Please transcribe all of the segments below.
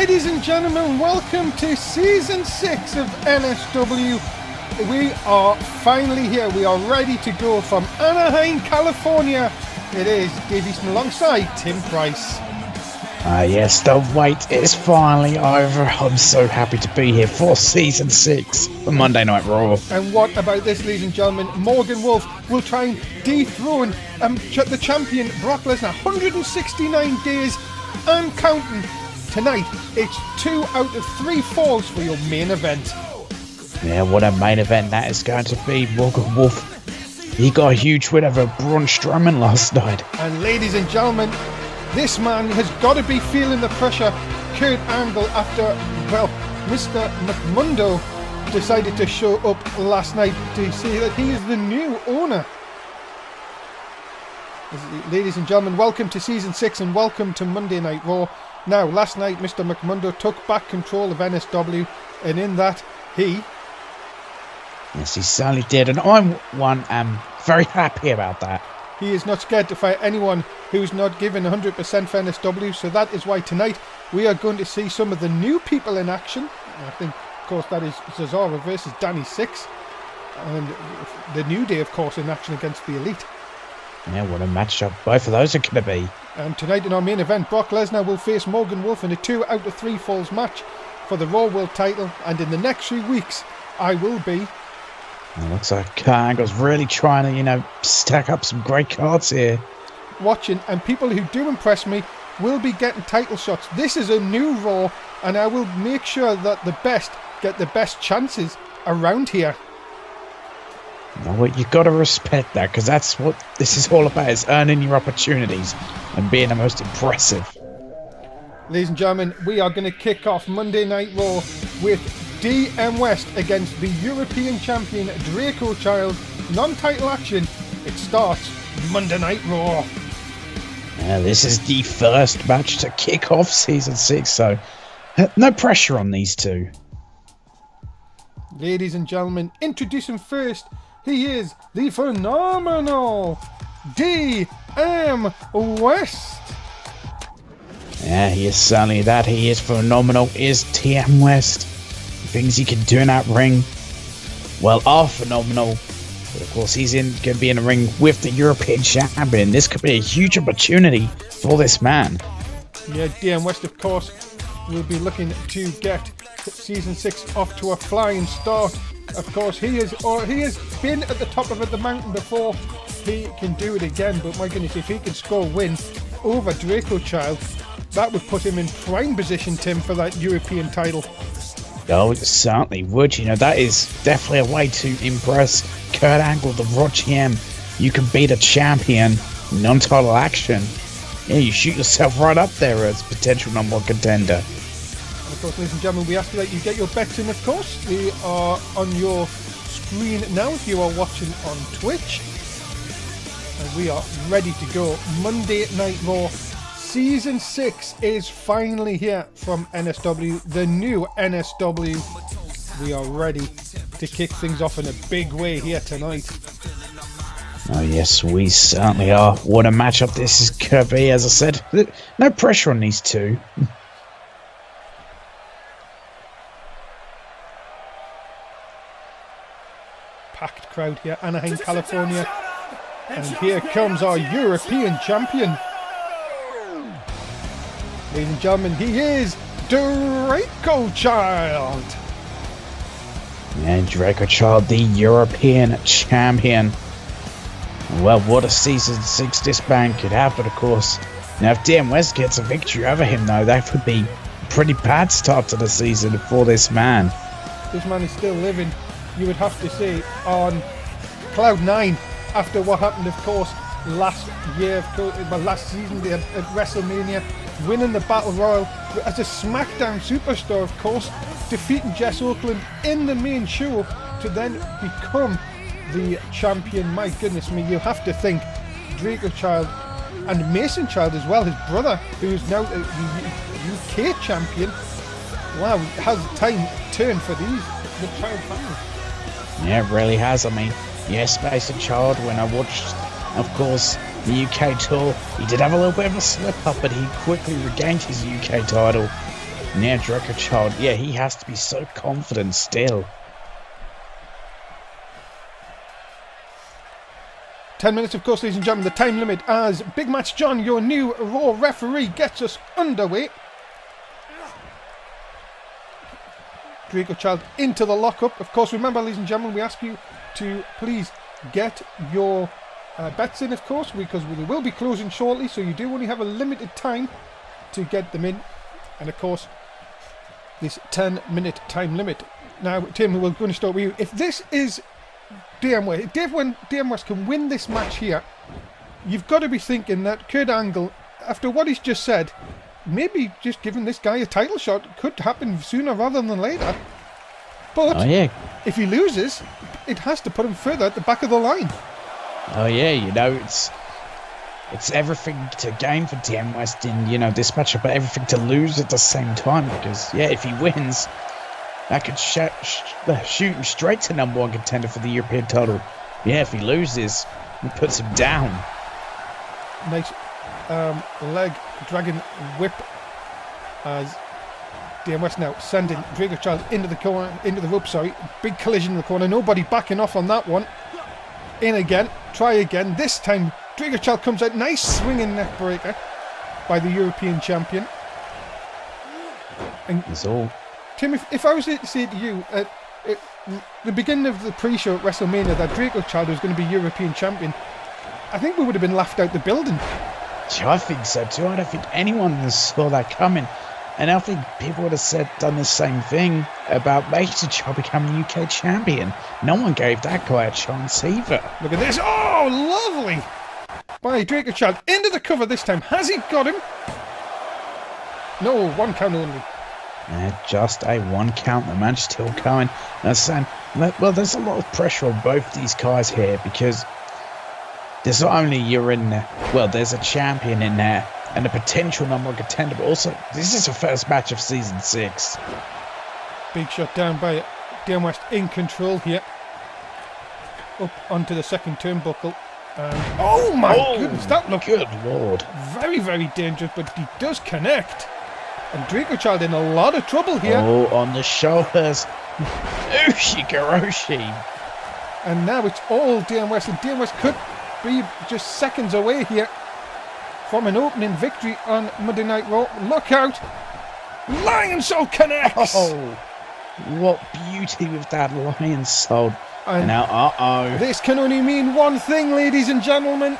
Ladies and gentlemen, welcome to Season 6 of NSW. We are finally here. We are ready to go from Anaheim, California. It is Dave Easton alongside Tim Price. Yes, the wait is finally over. I'm so happy to be here for Season 6 of Monday Night Raw. And what about this, ladies and gentlemen? Morgan Wolf will try and dethrone the champion Brock Lesnar. 169 days and counting. Tonight, it's 2 out of 3 falls for your main event. Yeah, what a main event that is going to be. Morgan Wolf, he got a huge win over Braun Strowman last night. And ladies and gentlemen, this man has got to be feeling the pressure. Kurt Angle, after, Mr. McMundo decided to show up last night to say that he is the new owner. Ladies and gentlemen, welcome to Season 6 and welcome to Monday Night Raw. Now, last night, Mr. McMundo took back control of NSW, and in that, Yes, he certainly did, and I'm very happy about that. He is not scared to fight anyone who's not given 100% for NSW, so that is why tonight we are going to see some of the new people in action. I think, of course, that is Cesaro versus Danny Six, and the New Day, of course, in action against the Elite. Yeah, what a matchup both of those are going to be. And tonight in our main event, Brock Lesnar will face Morgan Wolf in a 2 out of 3 falls match for the Raw World title, and in the next 3 weeks, I will be... It looks like Kurt Angle's really trying to, stack up some great cards here. Watching, and people who do impress me will be getting title shots. This is a new Raw, and I will make sure that the best get the best chances around here. Well, you've got to respect that, because that's what this is all about, is earning your opportunities and being the most impressive. Ladies and gentlemen, we are going to kick off Monday Night Raw with DM West against the European champion Draco Child. Non-title action. It starts Monday Night Raw. This is the first match to kick off Season 6, so no pressure on these two. Ladies and gentlemen, introducing first, he is the phenomenal DM West. Yeah, he is certainly that. He is phenomenal. Is DM West. Things he can do in that ring, are phenomenal. But of course, he's going to be in the ring with the European champion. This could be a huge opportunity for this man. Yeah, DM West, of course, will be looking to get Season 6 off to a flying start. Of course, he has been at the top of the mountain before. He can do it again, but my goodness, if he can score a win over Draco Child, that would put him in prime position, Tim, for that European title. Oh, it certainly would. That is definitely a way to impress Kurt Angle, the Raw GM. You can beat a champion, non-title action. Yeah, you shoot yourself right up there as potential number 1 contender. And of course, ladies and gentlemen, we ask that you get your bets in, of course. They are on your screen now if you are watching on Twitch. And we are ready to go. Monday Night Raw. Season 6 is finally here from NSW, the new NSW. We are ready to kick things off in a big way here tonight. Oh yes, we certainly are. What a matchup this is going to be, as I said. No pressure on these two. Packed crowd here, Anaheim, California. And here comes our European champion. Ladies and gentlemen, he is Draco Child. And Draco Child, the European champion. Well, what a Season 6 this man could have, but of course, now if DM West gets a victory over him, though, that would be a pretty bad start to the season for this man. This man is still living, you would have to say, on Cloud 9 after what happened, of course, last season at WrestleMania, winning the Battle Royal as a SmackDown superstar, of course, defeating Jess Oakland in the main show to then become the champion. My goodness me, you have to think Draco Child and Mason Child as well, his brother, who is now the UK champion. Wow, has time turned for the Child family. Yeah, it really has. I mean, yes, Mason Child, when I watched, of course, the UK tour, he did have a little bit of a slip up, but he quickly regained his UK title. Yeah, Draco Child, yeah, he has to be so confident still. 10 minutes, of course, ladies and gentlemen, the time limit as Big Match John, your new Raw referee, gets us underway. Draco Child into the lockup. Of course, remember, ladies and gentlemen, we ask you to please get your bets in, of course, because we will be closing shortly, so you do only have a limited time to get them in. And, of course, this 10-minute time limit. Now, Tim, we're going to start with you. If this is DM West, when DM West can win this match here, you've got to be thinking that Kurt Angle, after what he's just said, maybe just giving this guy a title shot could happen sooner rather than later. But if he loses, it has to put him further at the back of the line. Oh yeah, you know, it's everything to gain for DM West in, you know, this matchup, but everything to lose at the same time, because yeah, if he wins, that could shoot him straight to #1 contender for the European title. Yeah, if he loses, it puts him down. Nice leg dragon whip as DM West now sending Draco Child into the corner, into the rope, sorry. Big collision in the corner, nobody backing off on that one. In again, try again. This time, Draco Child comes out, nice swinging neck breaker by the European champion. And That's all. Tim, if I was to say to you at the beginning of the pre-show at WrestleMania that Draco Child was going to be European champion, I think we would have been laughed out the building. I think so too. I don't think anyone saw that coming. And I think people would have done the same thing about Mason Child becoming UK champion. No one gave that guy a chance either. Look at this. Oh, lovely. By Draco Child into the cover this time. Has he got him? No, 1 count only. Just a 1 count. The match still going. Well, there's a lot of pressure on both these guys here because there's not only there's a champion in there and a potential #1 contender, but also this is the first match of season 6. Big shot down by DM West in control here. Up onto the second turnbuckle. And oh my goodness, that looked good lord. Very, very dangerous, but he does connect. And Draco Child in a lot of trouble here. Oh, on the shoulders. Ushigoroshi. And now it's all DM West, and DM West could be just seconds away here from an opening victory on Monday Night Raw. Look out! Lion Soul connects! Oh, what beauty with that Lion Soul. And now, this can only mean one thing, ladies and gentlemen.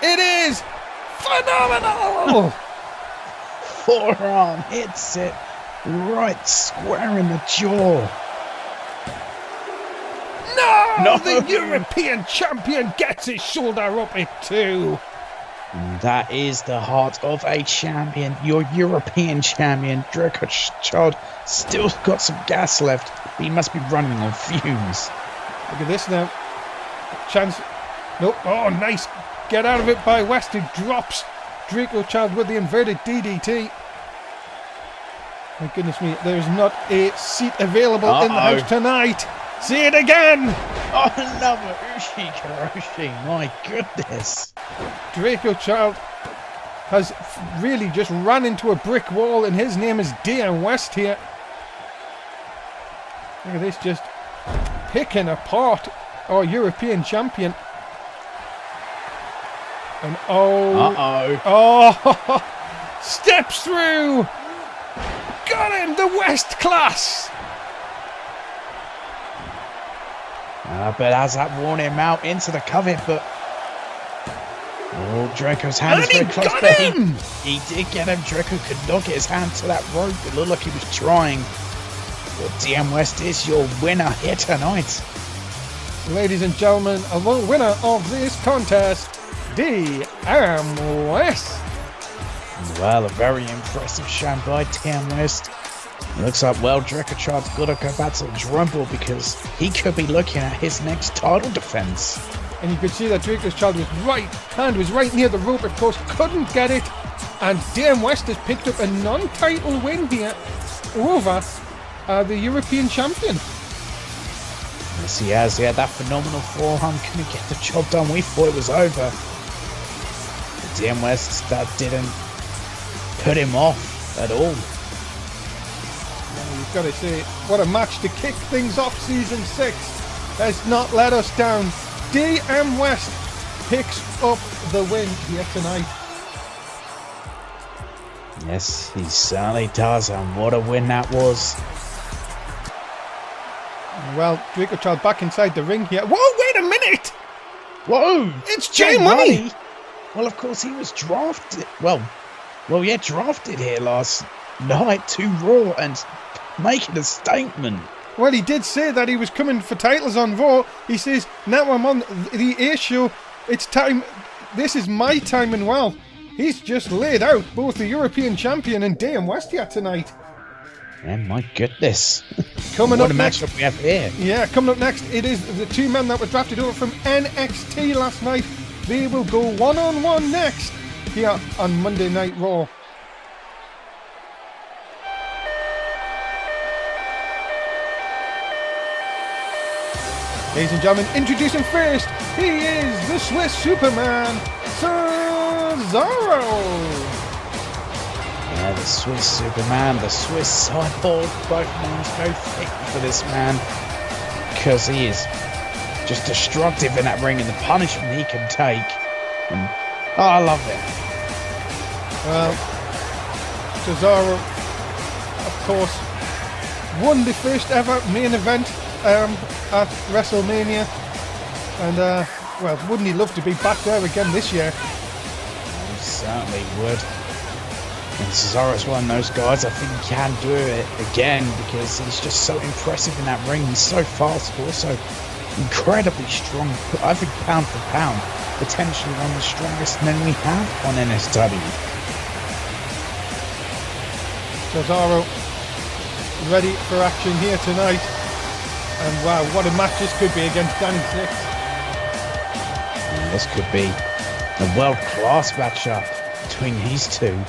It is phenomenal! Forearm hits it right square in the jaw. No! The European champion gets his shoulder up it too. And that is the heart of a champion. Your European champion, Draco Child, still got some gas left. He must be running on fumes. Look at this now. Chance. Nope. Oh, nice. Get out of it by West, who drops Draco Child with the inverted DDT. My goodness me, there's not a seat available in the house tonight. See it again! Oh, another Ushigoroshi, my goodness. Draco Child has really just run into a brick wall, and his name is DM West here. Look at this, just picking apart our European champion. And steps through! Got him, the West class! But as that worn him out into the cover, but Draco's hand is very close. But he did get him. Draco could not get his hand to that rope. It looked like he was trying. But DM West is your winner here tonight. Ladies and gentlemen, a winner of this contest, DM West. Well, a very impressive shine by DM West. It looks like, Draco Child's got to go back to the drum board because he could be looking at his next title defense. And you could see that Draco Child was right near the rope, of course, couldn't get it. And DM West has picked up a non-title win here over the European champion. Yes, he has. He had that phenomenal forearm. Couldn't get the job done. We thought it was over. But DM West, that didn't put him off at all. Well, you've got to say, what a match to kick things off season 6. Let's not let us down. DM West picks up the win here tonight. Yes, he certainly does, and what a win that was. Well, Draco Child back inside the ring here. Whoa, wait a minute! Whoa! It's Jay Money! Well, of course, he was drafted. Well, yeah, drafted here last night to Raw and making a statement. Well, he did say that he was coming for titles on Raw. He says, now I'm on the A show. It's time. This is my time and well. He's just laid out both the European champion and DM West here tonight. Yeah, my goodness. Coming what up a next, matchup we have here. Yeah, coming up next, it is the two men that were drafted over from NXT last night. They will go one-on-one next here on Monday Night Raw. Ladies and gentlemen, introducing first, he is the Swiss Superman, Cesaro. Yeah, the Swiss Superman, the Swiss Cyborg, both names go thick for this man, because he is just destructive in that ring and the punishment he can take. And, I love it. Well, Cesaro, of course, won the first ever main event at WrestleMania, and well, wouldn't he love to be back there again this year? He certainly would. And Cesaro's one of those guys, I think he can do it again because he's just so impressive in that ring. He's so fast, but also incredibly strong. I think pound for pound, potentially one of the strongest men we have on NSW. Cesaro ready for action here tonight. And wow, what a match this could be against Danny Six. And this could be a world-class matchup between these two.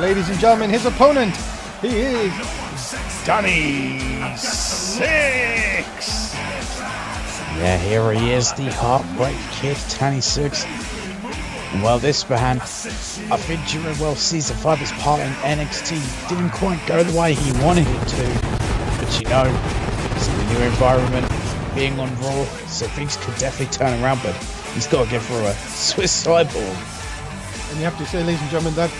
Ladies and gentlemen, his opponent, he is Danny Six. Yeah, here he is, the Heartbreak Kid, Danny Six. And well, this man, I think during season 5, his part in NXT didn't quite go the way he wanted it to. But you know, it's a new environment, being on Raw, so things could definitely turn around. But he's got to get through a Swiss Cyborg. And you have to say, ladies and gentlemen, that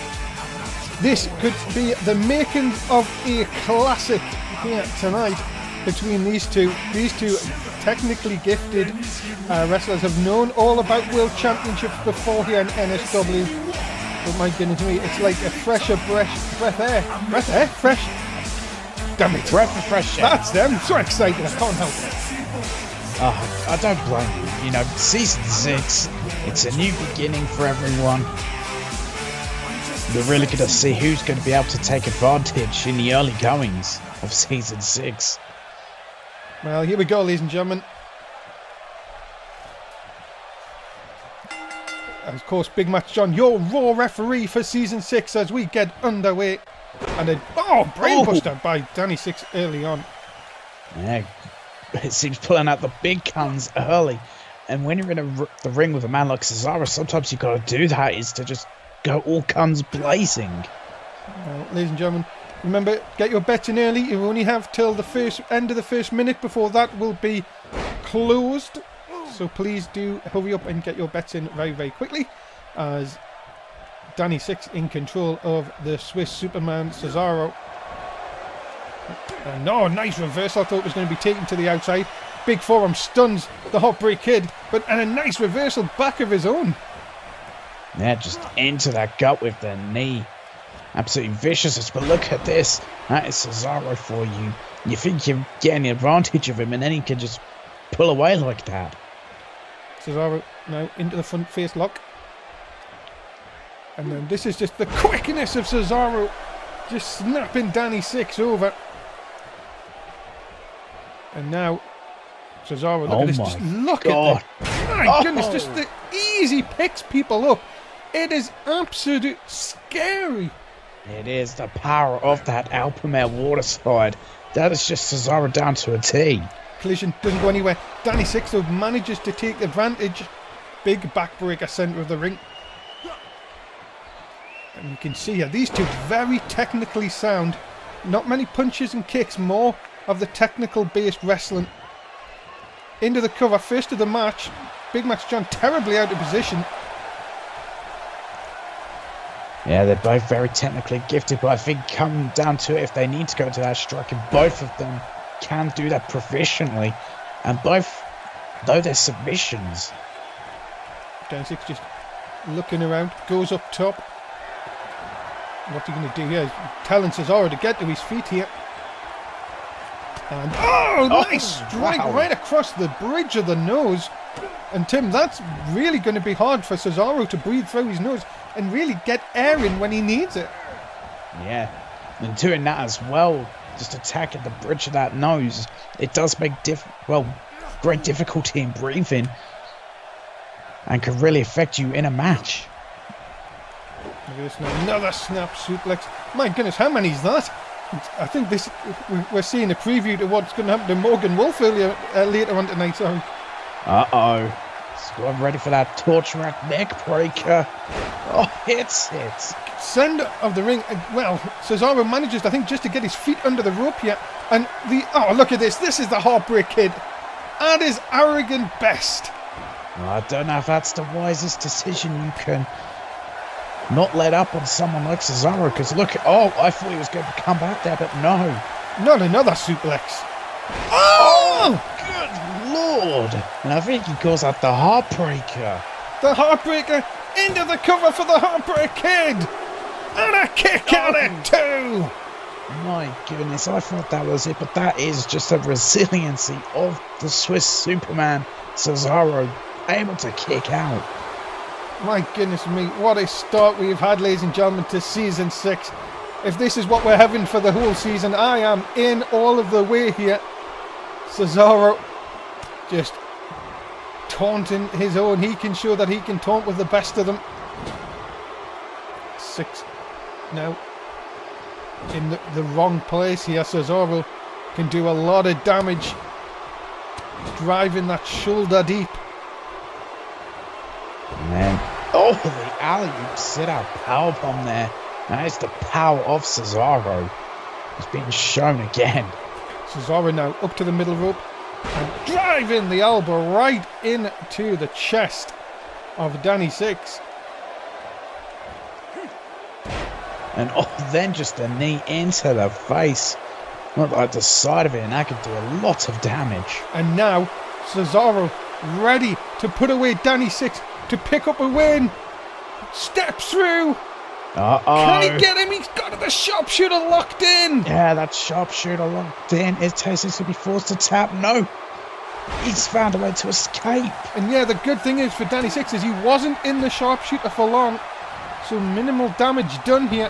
this could be the making of a classic here tonight between these two. These two technically gifted wrestlers have known all about World Championships before here in NSW. But my goodness me, it's like a fresher breath air. Fresh. Damn it. Breath of fresh air. That's them. I'm so excited, I can't help it. Oh, I don't blame you. You know, season 6, it's a new beginning for everyone. We're really going to see who's going to be able to take advantage in the early goings of season 6. Well, here we go, ladies and gentlemen. Of course, Big Match John, your Raw referee for season 6 as we get underway. And a brainbuster by Danny Six early on. Yeah, it seems pulling out the big guns early. And when you're in the ring with a man like Cesaro, sometimes you've got to do that, is to just go all guns blazing. Ladies and gentlemen, remember, get your bets in early. You only have till the end of the first minute before that will be closed. So please do hurry up and get your bets in very, very quickly, as Danny Six in control of the Swiss Superman Cesaro. No, nice reversal. I thought it was going to be taken to the outside. Big forearm stuns the Heartbreak Kid, and a nice reversal back of his own. Yeah, just into that gut with the knee. Absolutely vicious. But look at this. That is Cesaro for you. You think you're getting the advantage of him, and then he can just pull away like that. Cesaro now into the front face lock. And then this is just the quickness of Cesaro, just snapping Danny Six over. And now Cesaro, look at this. Just look at that. My goodness, just the easy picks people up. It is absolute scary. It is the power of that Alpha Male water slide. That is just Cesaro down to a T. collision doesn't go anywhere. Danny Six though manages to take advantage. Big backbreaker centre of the ring. And you can see here, these two very technically sound. Not many punches and kicks, more of the technical based wrestling. Into the cover, first of the match. Big Max John terribly out of position. Yeah, they're both very technically gifted, but I think coming down to it, if they need to go to that striking, both of them can do that proficiently. And both, though they're submissions. Danny Six just looking around, goes up top. What's he going to do here? He's telling Cesaro to get to his feet here. And nice strike right across the bridge of the nose. And Tim, that's really going to be hard for Cesaro to breathe through his nose and really get air in when he needs it. Yeah, and doing that as well, just attacking the bridge of that nose, it does make great difficulty in breathing and can really affect you in a match. Look at this now, another snap suplex. My goodness, how many is that? I think we're seeing a preview to what's going to happen to Morgan Wolf later on tonight. Sorry. Uh-oh. I'm ready for that torch rack neck breaker. Oh, hits it. Center of the ring. Well, Cesaro manages, I think, just to get his feet under the rope here. And look at this. This is the Heartbreak Kid at his arrogant best. Well, I don't know if that's the wisest decision. You can not let up on someone like Cesaro, because look, I thought he was going to come back there, but no. Not another suplex. Oh, good lord. And I think he calls that the Heartbreaker. The Heartbreaker into the cover for the Heartbreak Kid. And a kick at it too. My goodness, I thought that was it, but that is just the resiliency of the Swiss Superman, Cesaro, able to kick out. My goodness me, what a start we've had, ladies and gentlemen, to Season 6. If this is what we're having for the whole season, I am in all of the way here. Cesaro just taunting his own. He can show that he can taunt with the best of them. Six now in the wrong place here. Cesaro can do a lot of damage, driving that shoulder deep. And then, the alley-oop sit-out powerbomb there. That is the power of Cesaro. It's being shown again. Cesaro now up to the middle rope and driving the elbow right into the chest of Danny Six. And then just the knee into the face. Not like the side of it, and that could do a lot of damage. And now Cesaro ready to put away Danny Six to pick up a win. Steps through. Can he get him? He's got the sharpshooter locked in. Yeah, that sharpshooter locked in. Is Tassis to be forced to tap? No. He's found a way to escape. And yeah, the good thing is for Danny Six is he wasn't in the sharpshooter for long. So minimal damage done here.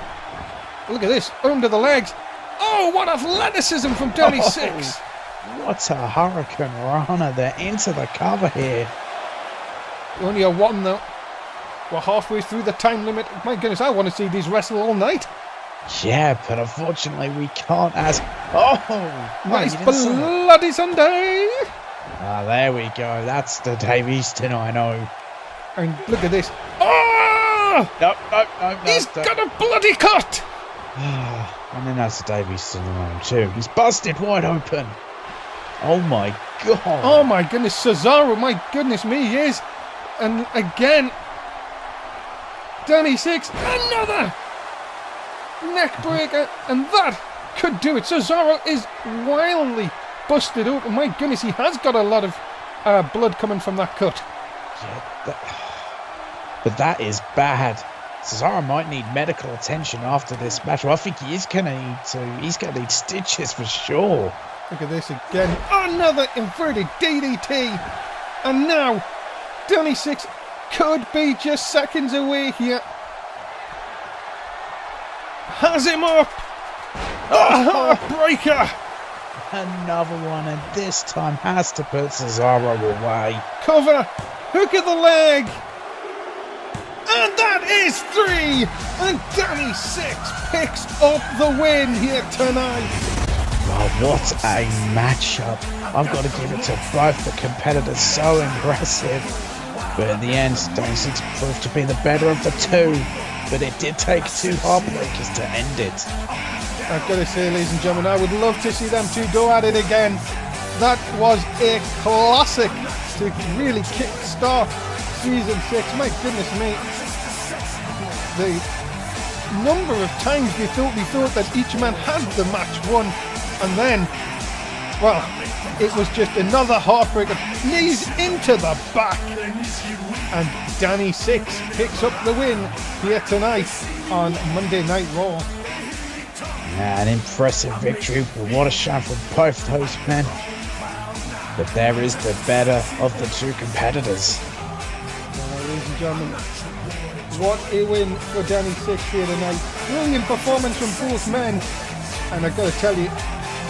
Look at this. Under the legs. Oh, what athleticism from Danny Six. What a hurricane runner there into the cover here. Only a one though. We're halfway through the time limit. My goodness, I want to see these wrestle all night. Yeah, but unfortunately we can't as... Nice bloody Sunday. There we go. That's the Dave Easton I know. And look at this. Oh! No. He's got a bloody cut. And then that's the Dave Easton I know too. He's busted wide open. Oh my god. Oh my goodness, Cesaro, my goodness me, he is. And again, Danny Six, another neck breaker, and that could do it. Cesaro is wildly busted open. My goodness, he has got a lot of blood coming from that cut. Yeah, but that is bad. Cesaro might need medical attention after this match. Well, I think he is going to need to. He's going to need stitches for sure. Look at this again. Another inverted DDT. And now, Danny Six could be just seconds away here. Has him up. A heartbreaker. Another one, and this time has to put Cesaro away. Cover. Hook of the leg. And that is 3. And Danny Six picks up the win here tonight. Well, what a matchup. I've got to give it to both the competitors. So impressive. But in the end, Danny Six proved to be the better of the two. But it did take two heartbreakers to end it. I've got to say, ladies and gentlemen, I would love to see them two go at it again. That was a classic to really kick-start season 6. My goodness me. The number of times we thought that each man had the match won, and then, well, it was just another heartbreaker. Knees into the back, and Danny Six picks up the win here tonight on Monday Night Raw. An impressive victory, but what a shame for both those men. But there is the better of the two competitors. Ladies and gentlemen, what a win for Danny Six here tonight. Brilliant performance from both men. And I've got to tell you,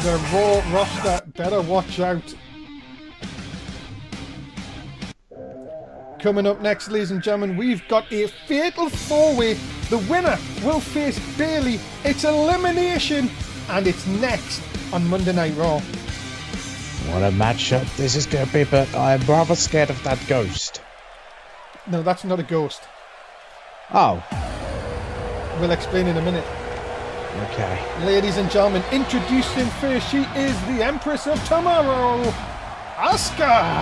the Raw roster better watch out. Coming up next, ladies and gentlemen, we've got a fatal four-way. The winner will face Bayley. It's elimination, and it's next on Monday Night Raw. What a matchup this is going to be, but I'm rather scared of that ghost. No, that's not a ghost. Oh. We'll explain in a minute. Okay. Ladies and gentlemen, introducing first, she is the Empress of Tomorrow, Asuka.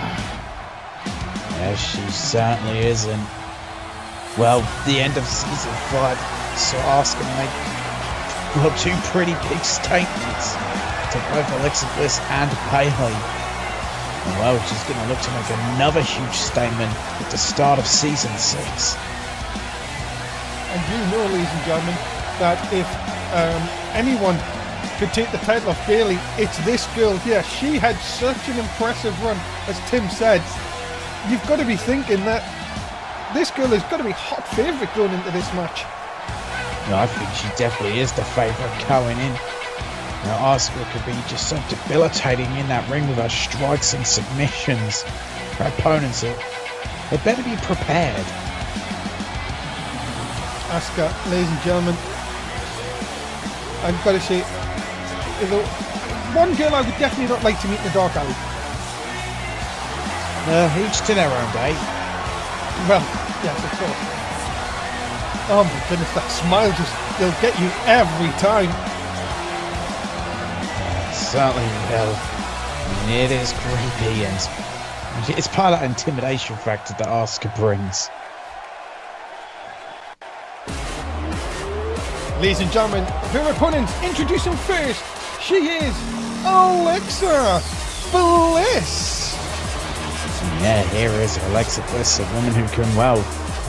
Yes, she certainly isn't. Well, the end of season 5 saw Asuka make two pretty big statements to both Alexa Bliss and Bayley. And well, she's going to look to make another huge statement at the start of season 6. And you know, ladies and gentlemen, that if anyone could take the title off Bayley, it's this girl here. She had such an impressive run, as Tim said. You've got to be thinking that this girl has got to be hot favourite going into this match. No, I think she definitely is the favourite going in. Now, Asuka could be just so debilitating in that ring with her strikes and submissions. Her opponents they better be prepared. Asuka, ladies and gentlemen, I've got to say, one girl I would definitely not like to meet in the dark alley. Each to their own, day. Well, yes, of course. Oh my goodness, that smile they'll get you every time. Certainly will. I mean, it is creepy, and it's part of that intimidation factor that Asuka brings. Ladies and gentlemen, her opponent, introducing first, she is Alexa Bliss. Yeah, here is Alexa Bliss, a woman who can, well,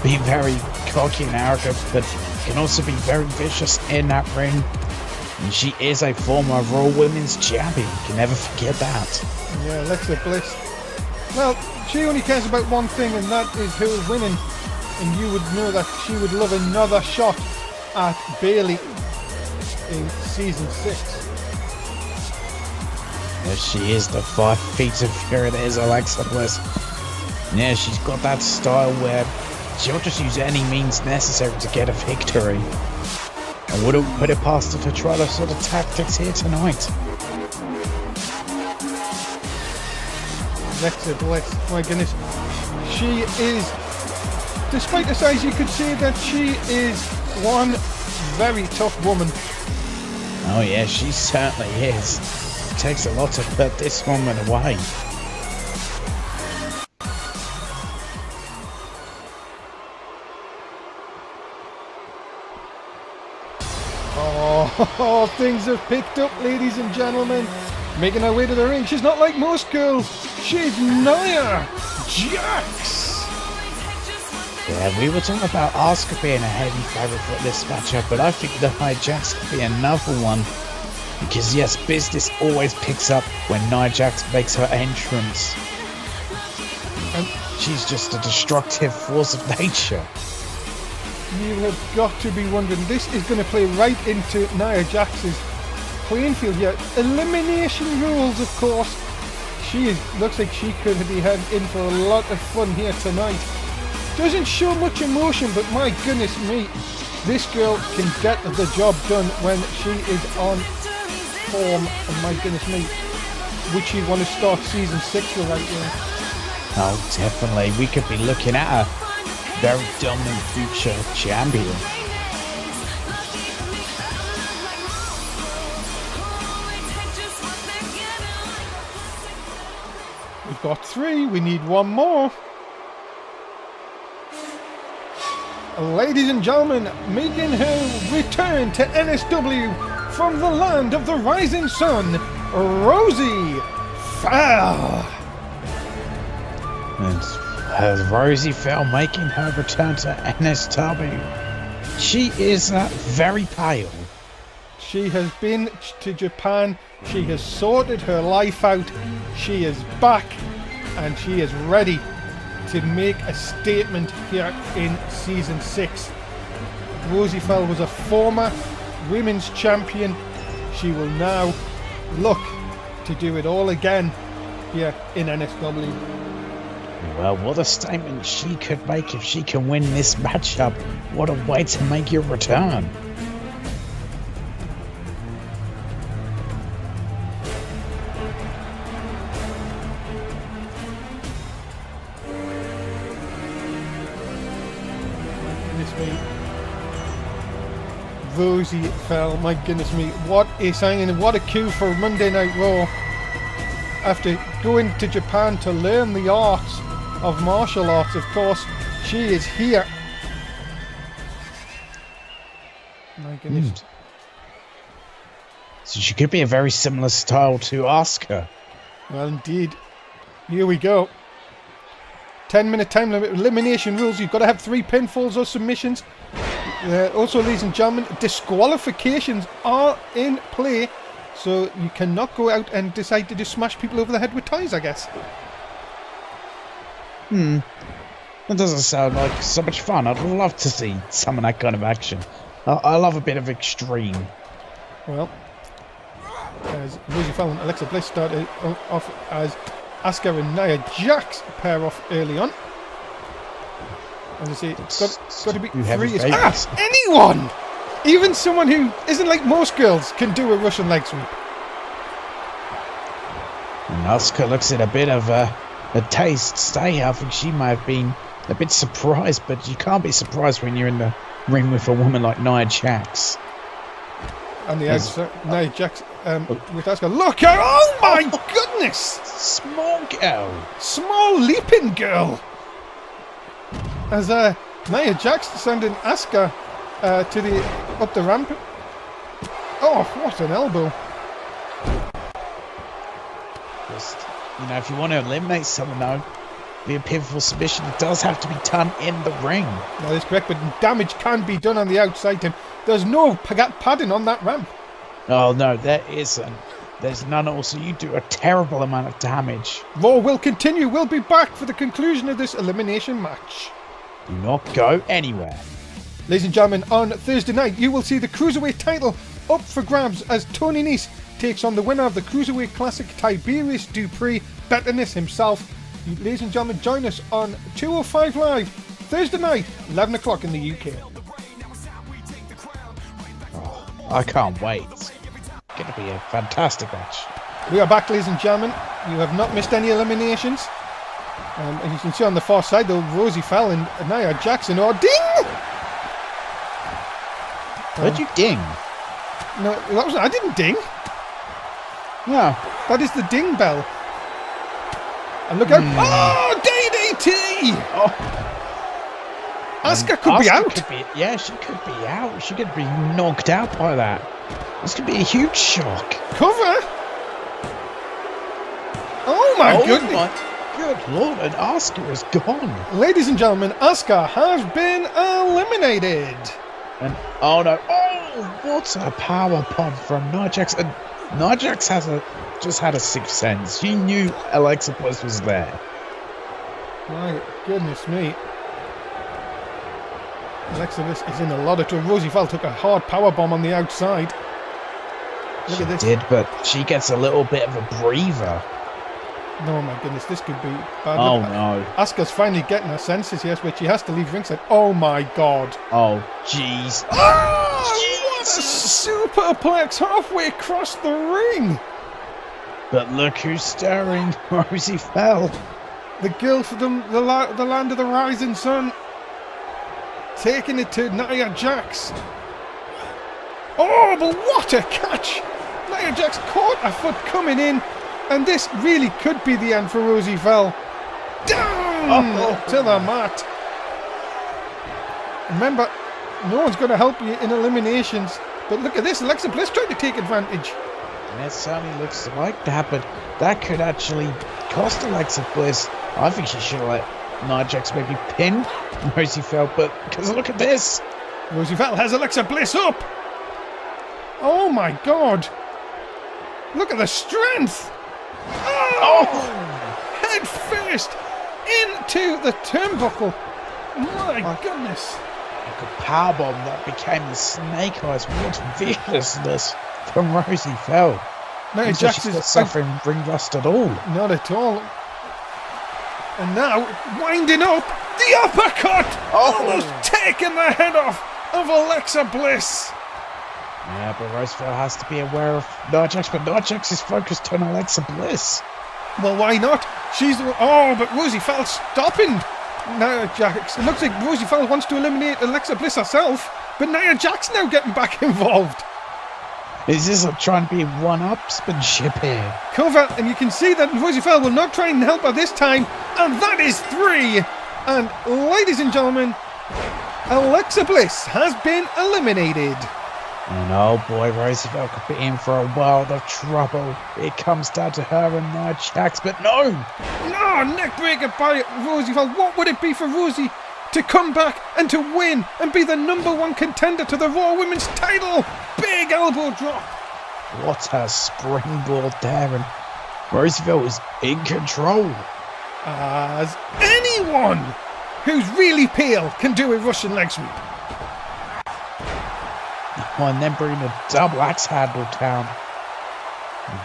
be very cocky and arrogant, but can also be very vicious in that ring. And she is a former Raw Women's Champion. You can never forget that. Yeah, Alexa Bliss. Well, she only cares about one thing, and that is her winning. And you would know that she would love another shot at Bayley in season 6. Yes, she is the 5 feet of fury that is Alexa Bliss. Yeah, she's got that style where she'll just use any means necessary to get a victory. I wouldn't put it past her to try those sort of tactics here tonight. Alexa Bliss, my goodness. She is, despite the size, you could say that she is one very tough woman. Oh yeah, she certainly is. It takes a lot to put this woman away. Oh, things have picked up, ladies and gentlemen. Making her way to the ring. She's not like most girls. She's Nia Jax. Yeah, we were talking about Asuka being a heavy favourite for this matchup, but I think Nia Jax could be another one. Because yes, business always picks up when Nia Jax makes her entrance. And she's just a destructive force of nature. You have got to be wondering, this is going to play right into Nia Jax's playing field here. Elimination rules, of course. Looks like she could be heading in for a lot of fun here tonight. Doesn't show much emotion, but my goodness me, this girl can get the job done when she is on form, and my goodness me, would she want to start season 6 with right here? Oh, definitely. We could be looking at a very dominant future champion. We've got 3. We need 1 more. Ladies and gentlemen, making her return to NSW from the land of the rising sun, Rosie Fell. And has Rosie Fell making her return to NSW? She is very pale. She has been to Japan. She has sorted her life out. She is back, and she is ready to make a statement here in season 6. Rosie Fell was a former women's champion. She will now look to do it all again here in NSW. Well, what a statement she could make if she can win this matchup. What a way to make your return. Rosie Fell, my goodness me, what a signing and what a coup for Monday Night Raw. After going to Japan to learn the arts of martial arts, of course, she is here. My goodness. So she could be a very similar style to Asuka. Well, indeed. Here we go. 10-minute time limit, elimination rules. You've got to have 3 pinfalls or submissions. Also, ladies and gentlemen, disqualifications are in play, so you cannot go out and decide to just smash people over the head with ties, I guess. That doesn't sound like so much fun. I'd love to see some of that kind of action. I love a bit of extreme. Well, as Rosie Fell and Alexa Bliss started off as Asuka and Nia Jax pair off early on. As I say, it's got to be 3. Anyone! Even someone who isn't like most girls can do a Russian leg sweep. And Asuka looks at a bit of a taste stay. I think she might have been a bit surprised, but you can't be surprised when you're in the ring with a woman like Nia Jax. And the outside, Nia Jax with Asuka. Look out! Oh my goodness! Small girl. Small leaping girl. As Nia Jax sending Asuka up the ramp. Oh, what an elbow! Just, if you want to eliminate someone, though, be a pivotal submission. It does have to be done in the ring. That is correct, but damage can be done on the outside. Tim, there's no padding on that ramp. Oh no, there isn't. There's none. Also, you do a terrible amount of damage. Raw will continue. We'll be back for the conclusion of this elimination match. Do not go anywhere. Ladies and gentlemen, on Thursday night, you will see the Cruiserweight title up for grabs as Tony Nese takes on the winner of the Cruiserweight Classic, Tiberius Dupree, Betterness himself. Ladies and gentlemen, join us on 205 Live, Thursday night, 11 o'clock in the UK. Oh, I can't wait. It's going to be a fantastic match. We are back, ladies and gentlemen. You have not missed any eliminations. And you can see on the far side, though, Rosie Fell and Nia Jackson. Oh, ding! Where'd you ding? No, I didn't ding. No. That is the ding bell. And look out. Oh, DDT! Oh. Asuka could be out. She could be out. She could be knocked out by that. This could be a huge shock. Cover? Oh my goodness. Good lord, and Asuka is gone. Ladies and gentlemen, Asuka has been eliminated. And oh no, what a power bomb from Nia Jax. And Nia Jax just had a sixth sense. She knew Alexa Bliss was there. My goodness me. Alexa Bliss is in a lot of trouble. Rosie Fell took a hard power bomb on the outside. Look at this. She did, but she gets a little bit of a breather. No, my goodness, this could be bad. Oh no. Asuka's finally getting her senses, yes, but she has to leave ringside. Oh my god. Oh, jeez. Oh, what Superplex halfway across the ring. But look who's stirring. Rosie fell. The girl from the land of the rising sun. Taking it to Nia Jax. Oh, but what a catch! Nia Jax caught a foot coming in, and this really could be the end for Rosie Fell. Down to the mat. Remember, no one's going to help you in eliminations. But look at this, Alexa Bliss trying to take advantage. And it certainly looks like that, but that could actually cost Alexa Bliss. I think she should have let Nia Jax maybe pin Rosie Fell, but because look at this. Rosie Fell has Alexa Bliss up. Oh my god. Look at the strength. Oh! Head first into the turnbuckle. My goodness. Like a powerbomb that became the snake eyes. What viciousness from Rosie Fell. Nia Jax is is not suffering ring rust at all. Not at all. And now, winding up, the uppercut! Almost taking the head off of Alexa Bliss. Yeah, but Roosevelt has to be aware of Nia Jax, but Nia Jax is focused on Alexa Bliss. Well, why not? She's the one. Oh, but Rosie Fell stopping Nia Jax. It looks like Rosie Fell wants to eliminate Alexa Bliss herself, but Nia Jax now getting back involved. Is this trying to be one-upsmanship here? Cover, and you can see that Rosie Fell will not try and help her this time, and that is 3. And ladies and gentlemen, Alexa Bliss has been eliminated. And oh boy, Roosevelt could be in for a world of trouble. It comes down to her and Nia Jax, but no! No, neckbreaker by Rosie Fell. What would it be for Rosie to come back and to win and be the #1 contender to the Raw Women's title? Big elbow drop. What a springboard there, and Roosevelt is in control. As anyone who's really pale can do a Russian leg sweep. Oh, and then bring a double axe handle down.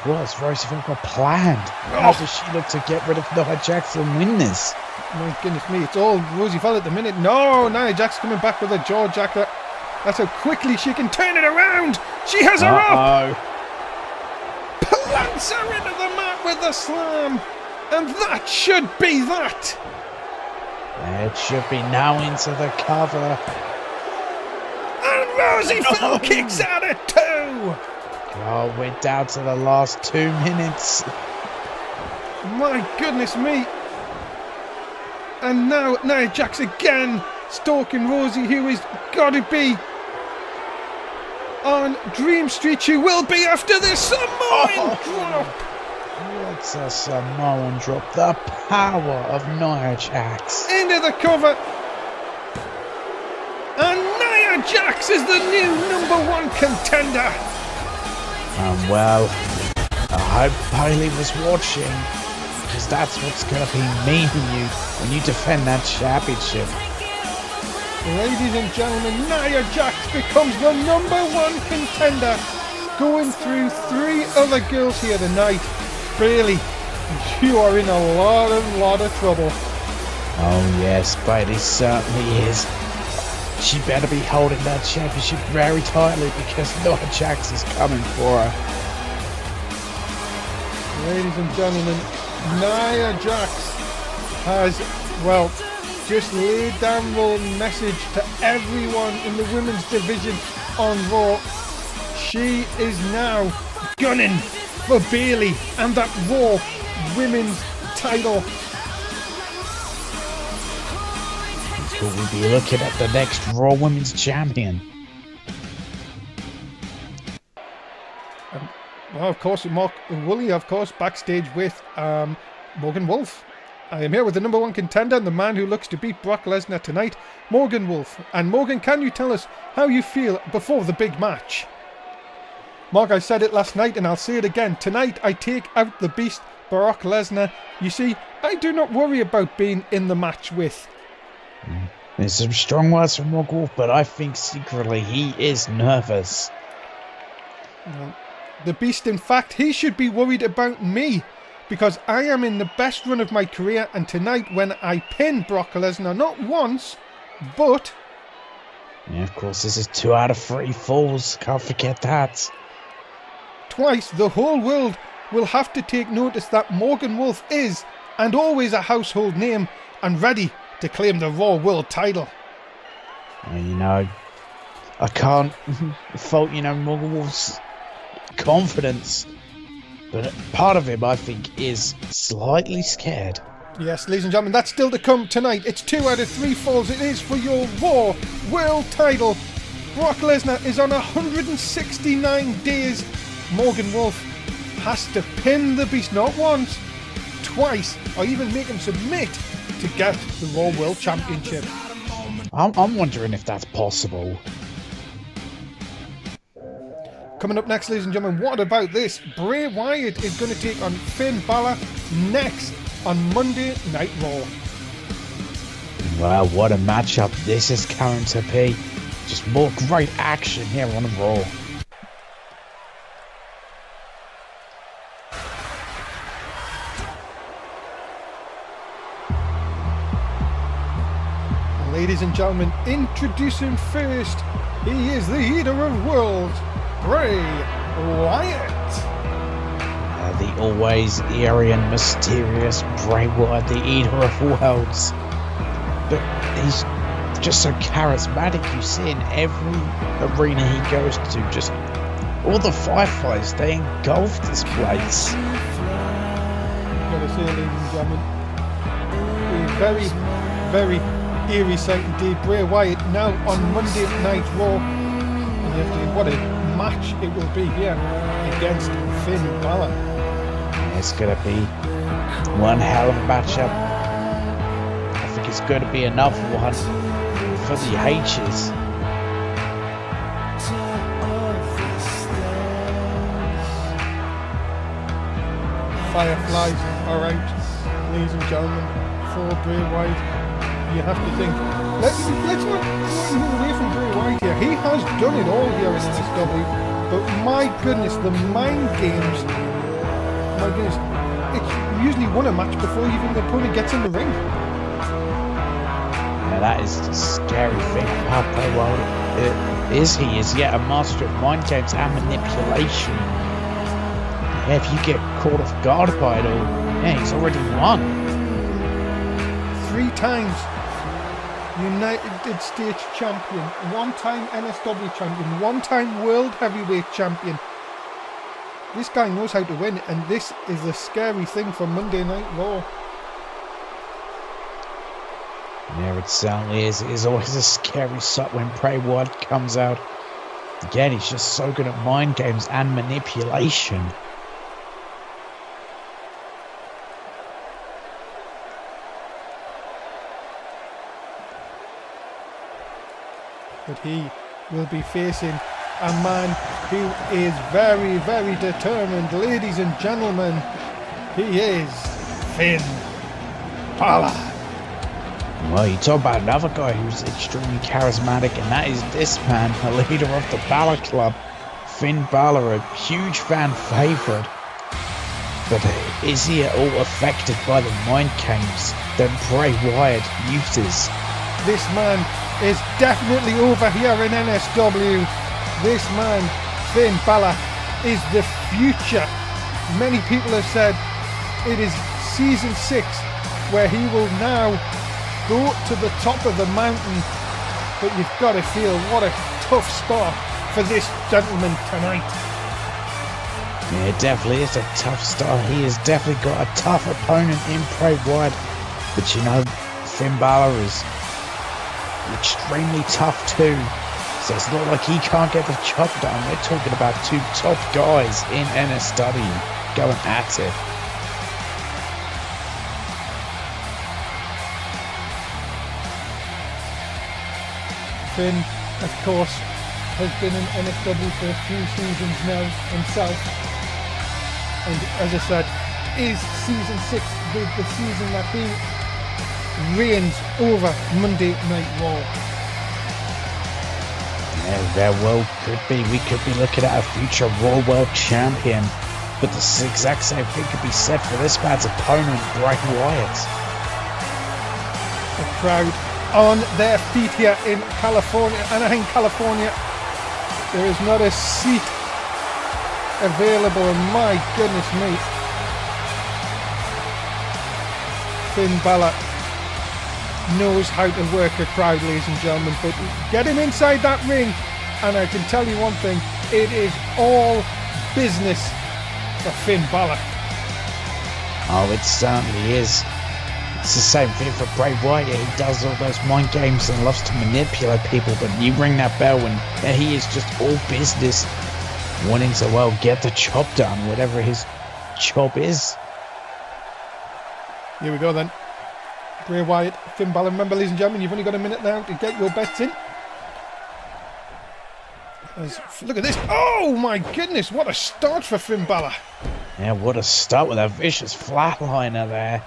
What's Roosevelt got planned? How does she look to get rid of Nia Jax and win this? My goodness me, it's all Rosie Fell at the minute. No, Nia Jax coming back with a jaw jacker. That's how quickly she can turn it around. She has her up. Plants her into the mat with the slam. And that should be that. It should be now into the cover. And Rosie Fell kicks out at 2. Oh, we're down to the last 2 minutes. My goodness me. And now Nia Jax again stalking Rosie, who is got to be on Dream Street. She will be after this Samoan drop. What's a Samoan drop? The power of Nia Jax. Into the cover. And Nia Jax is the new #1 contender. And well, I hope Bailey was watching, because that's what's going to be mean to you when you defend that championship. Ladies and gentlemen, Nia Jax becomes the #1 contender, going through 3 other girls here tonight. Bailey, you are in a lot of trouble. Oh yes, Bailey certainly is. She better be holding that championship very tightly, because Nia Jax is coming for her. Ladies and gentlemen, Nia Jax has, well, just laid down the message to everyone in the women's division on Raw. She is now gunning for Bailey and that Raw women's title. So we'll be looking at the next Raw Women's Champion. Well, of course, Mark Woolley, of course, backstage with Morgan Wolf. I am here with the #1 contender and the man who looks to beat Brock Lesnar tonight, Morgan Wolf. And Morgan, can you tell us how you feel before the big match? Mark, I said it last night and I'll say it again. Tonight I take out the beast, Brock Lesnar. You see, I do not worry about being in the match with. There's some strong words from Morgan Wolf, but I think secretly he is nervous. Well, the beast, in fact, he should be worried about me, because I am in the best run of my career, and tonight when I pin Brock Lesnar, not once, but Yeah, of course, this is 2 out of 3 falls. Can't forget that. Twice the whole world will have to take notice that Morgan Wolf is, and always, a household name and ready to claim the Raw World title. Well, you know, I can't fault, Morgan Wolf's confidence. But part of him, I think, is slightly scared. Yes, ladies and gentlemen, that's still to come tonight. It's 2 out of 3 falls. It is for your Raw World title. Brock Lesnar is on 169 days. Morgan Wolf has to pin the Beast not once, twice, or even make him submit to get the Raw World Championship. I'm wondering if that's possible. Coming up next, ladies and gentlemen, what about this? Bray Wyatt is going to take on Finn Balor next on Monday Night Raw. Wow, what a matchup this is going to be. Just more great action here on Raw. Ladies and gentlemen, introducing first, he is the Eater of Worlds, Bray Wyatt. The always eerie and mysterious Bray Wyatt, the Eater of Worlds. But he's just so charismatic. You see in every arena he goes to, just all the fireflies, they engulf this place. Gotta say, ladies and gentlemen, a very, very eerie sight indeed. Bray Wyatt now on Monday Night Raw. And you have to think what a match it will be here against Finn Balor. It's going to be one hell of a matchup. I think it's going to be another one for the H's. Fireflies are out, ladies and gentlemen, for Bray Wyatt. You have to think, let's not move away from Bray Wyatt here. He has done it all here in SW, but my goodness, the mind games, my goodness, it's usually won a match before even the opponent gets in the ring. Now that is the scary thing about Bray Wyatt. He is yet a master of mind games and manipulation. Yeah, if you get caught off guard by it all, yeah, he's already won. 3 times United States champion, 1 time NSW champion, 1 time World Heavyweight champion. This guy knows how to win, and this is a scary thing for Monday Night Raw. Yeah, it certainly is. It is always a scary sight when Bray Wyatt comes out. Again, he's just so good at mind games and manipulation. But he will be facing a man who is very, very determined. Ladies and gentlemen, he is Finn Balor. Well, you talk about another guy who's extremely charismatic, and that is this man, the leader of the Balor Club, Finn Balor, a huge fan favourite. But is he at all affected by the mind games that Bray Wyatt uses? This man is definitely over here in NSW. This man, Finn Balor, is the future. Many people have said it is season 6 where he will now go to the top of the mountain. But you've got to feel what a tough start for this gentleman tonight. Yeah, it definitely is a tough start. He has definitely got a tough opponent in Bray Wyatt. But you know, Finn Balor is extremely tough too, so it's not like he can't get the job done. We're talking about 2 top guys in NSW going at it. Finn, of course, has been in NSW for a few seasons now himself, and as I said, is season 6 the season that he reigns over Monday Night Raw. Yeah, there well could be. We could be looking at a future Raw World Champion. But the exact same thing could be said for this man's opponent, Bray Wyatt. The crowd on their feet here in California, Anaheim, California. There is not a seat available, and my goodness me. Finn Balor knows how to work a crowd, ladies and gentlemen, but get him inside that ring, and I can tell you one thing, it is all business for Finn Balor. Oh, it certainly is. It's the same thing for Bray Wyatt. He does all those mind games and loves to manipulate people, but you ring that bell and he is just all business, wanting to, well, get the job done, whatever his job is. Here we go then. Bray Wyatt, Finn Balor. Remember, ladies and gentlemen, you've only got a minute now to get your bets in. Look at this. Oh my goodness, what a start for Finn Balor. Yeah, what a start with a vicious flatliner there.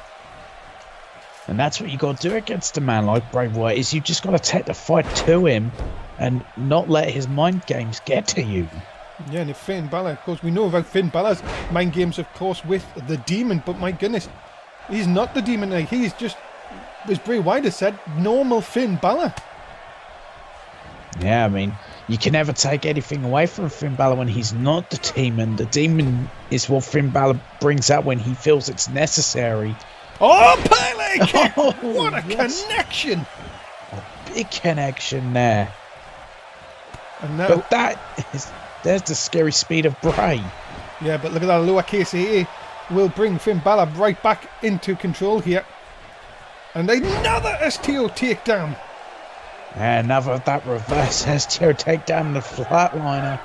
And that's what you got to do against a man like Bray Wyatt, is you just got to take the fight to him and not let his mind games get to you. Yeah, and if Finn Balor, of course, we know about Finn Balor's mind games, of course, with the Demon, but my goodness, he's not the Demon. He's just, as Bray Wyatt has said, normal Finn Balor. Yeah, I mean, you can never take anything away from Finn Balor when he's not the Demon. The Demon is what Finn Balor brings out when he feels it's necessary. Oh, Pele kick! Oh, what a connection! A big connection there. And now, but there's the scary speed of Bray. Yeah, but look at that lowercase a will bring Finn Balor right back into control here. And another STO takedown. And another of that reverse STO takedown, the flatliner.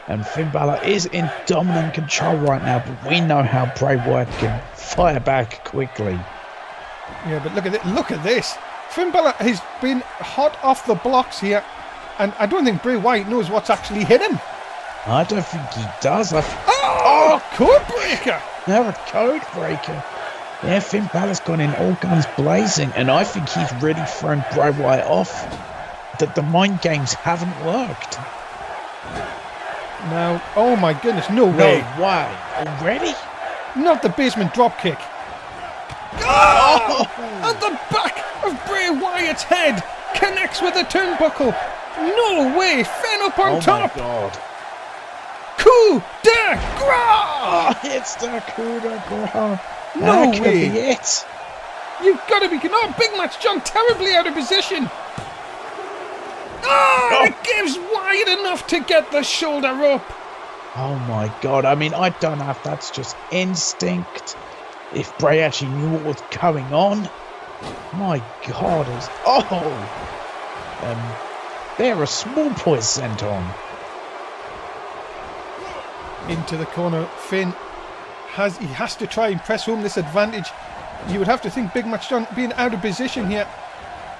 And Finn Balor is in dominant control right now, but we know how Bray Wyatt can fire back quickly. Yeah, but look at it. Look at this. Finn Balor has been hot off the blocks here, and I don't think Bray Wyatt knows what's actually hit him. I don't think he does. Code breaker! Now a code breaker. Yeah, Finn Balor's gone in all guns blazing, and I think he's really thrown Bray Wyatt off. That the mind games haven't worked. Now, oh my goodness, no way. No way. Already? Not the basement dropkick. Oh! At the back of Bray Wyatt's head. Connects with the turnbuckle. No way. Finn up on top. Oh my god. Coup de grace. Oh, it's the coup de grace. No that way. Could be it. You've got to be... Oh, Big Match John terribly out of position. Oh, it gives Wyatt enough to get the shoulder up. Oh my god, I mean, I don't know if that's just instinct, if Bray actually knew what was going on. My god, there are small boys sent on. Into the corner, Finn has to try and press home this advantage. You would have to think Big Match John being out of position here.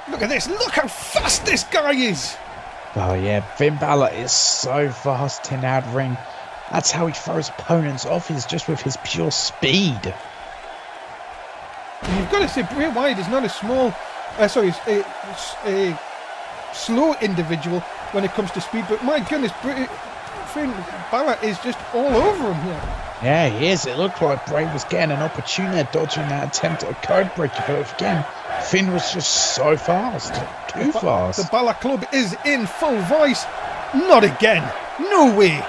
Look at this, look how fast this guy is. Oh yeah, Finn Balor is so fast in that ring. That's how he throws opponents off, is just with his pure speed. And you've got to say, Bray Wyatt is not a slow individual when it comes to speed, but my goodness, Finn Balor is just all over him here. Yeah, he is. It looked like Bray was getting an opportunity dodging that attempt at a code breaker, but again, Finn was just so fast. Too fast. The Balor Club is in full voice. Not again. No way.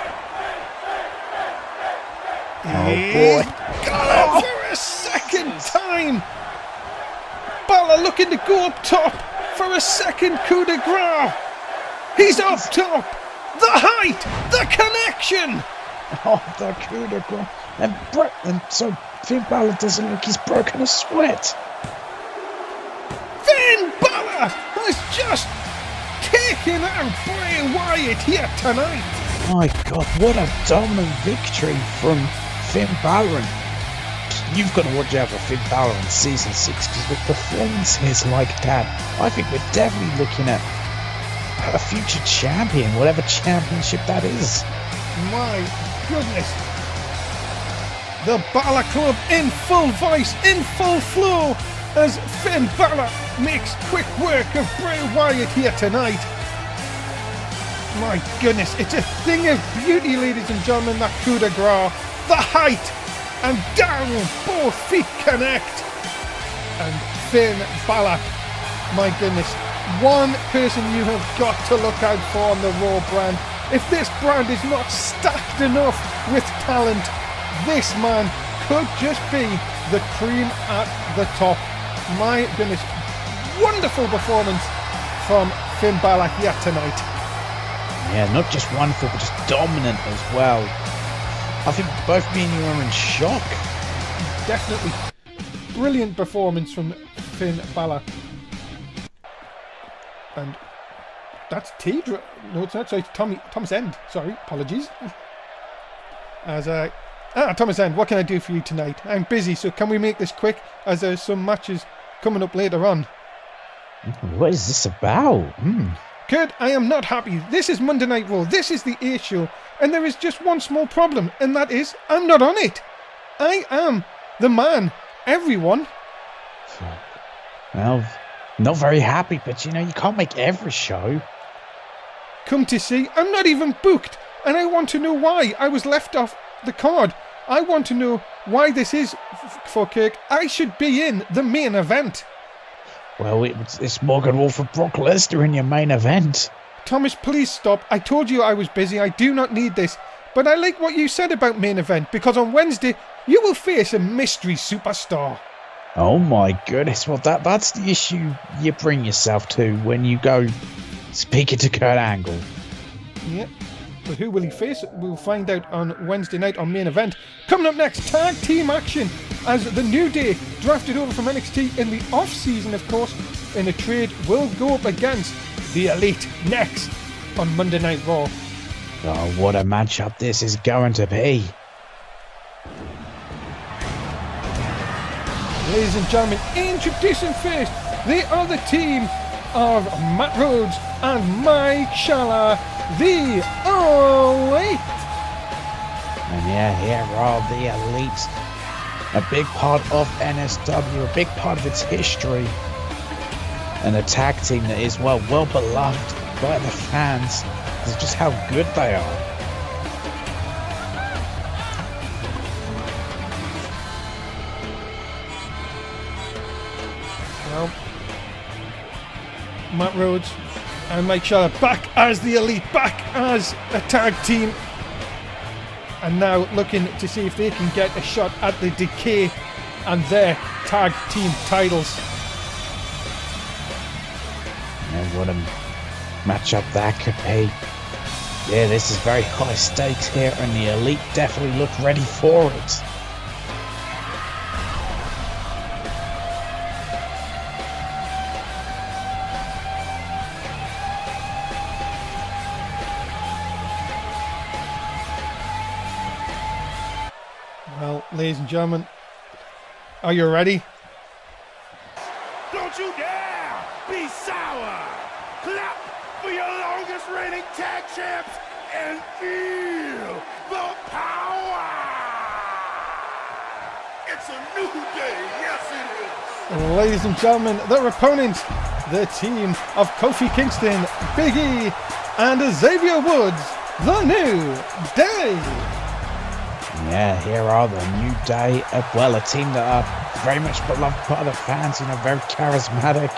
Oh boy. Got it for a second time. Balor looking to go up top for a second coup de grace. He's up top. The height. The connection. Oh, the coup de grace. And so Finn Balor doesn't look he's broken a sweat. Finn Balor has just taken out Bray Wyatt here tonight. My god, what a dominant victory from Finn Balor. You've got to watch out for Finn Balor in Season 6, because with performances like that, I think we're definitely looking at a future champion, whatever championship that is. My goodness. The Balor Club in full voice, in full flow, as Finn Balor makes quick work of Bray Wyatt here tonight. My goodness, it's a thing of beauty, ladies and gentlemen, that coup de grace. The height, and down both feet connect. And Finn Balor, my goodness, one person you have got to look out for on the Raw brand. If this brand is not stacked enough with talent, this man could just be the cream at the top. My goodness, wonderful performance from Finn Balor here tonight. Yeah, not just wonderful, but just dominant as well. I think both me and you are in shock. Definitely. Brilliant performance from Finn Balor. And that's no, it's not. Sorry, Thomas End. Sorry, apologies. Thomas End, what can I do for you tonight? I'm busy, so can we make this quick, as there's some matches coming up later on. What is this about? Kurt, I am not happy. This is Monday Night Raw. This is the A show. And there is just one small problem, and that is I'm not on it. I am the man. Everyone. Well, not very happy, but you can't make every show. Come to see, I'm not even booked. And I want to know why I was left off the card. I want to know why this is for Kirk. I should be in the main event. Well, it's Morgan Wolf and Brock Lesnar in your main event. Thomas, please stop. I told you I was busy. I do not need this. But I like what you said about main event, because on Wednesday, you will face a mystery superstar. Oh my goodness. Well, that's the issue you bring yourself to when you go speaking to Kurt Angle. Yep. But who will he face? We'll find out on Wednesday night on main event. Coming up next, tag team action as the New Day, drafted over from NXT in the off-season, of course, in a trade, will go up against the Elite next on Monday Night Raw. Oh, what a matchup this is going to be. Ladies and gentlemen, introducing first, they are the team of Matt Rhodes and Mike Shala, the Elite. And yeah, here are the Elites. A big part of NSW, a big part of its history. And a tag team that is, well beloved by the fans. It's just how good they are. Well, Matt Rhodes and Mike Shala back as the Elite, back as a tag team, and now looking to see if they can get a shot at the Decay and their tag team titles. And what a matchup that could be. Yeah, this is very high stakes here, and the Elite definitely look ready for it. Well, ladies and gentlemen, are you ready? Don't you dare be sour! Clap for your longest reigning tag champs and feel the power! It's a new day, yes it is! Ladies and gentlemen, their opponents, the team of Kofi Kingston, Big E, and Xavier Woods, the New Day. Yeah, here are the New Day, a team that are very much beloved by the fans, very charismatic,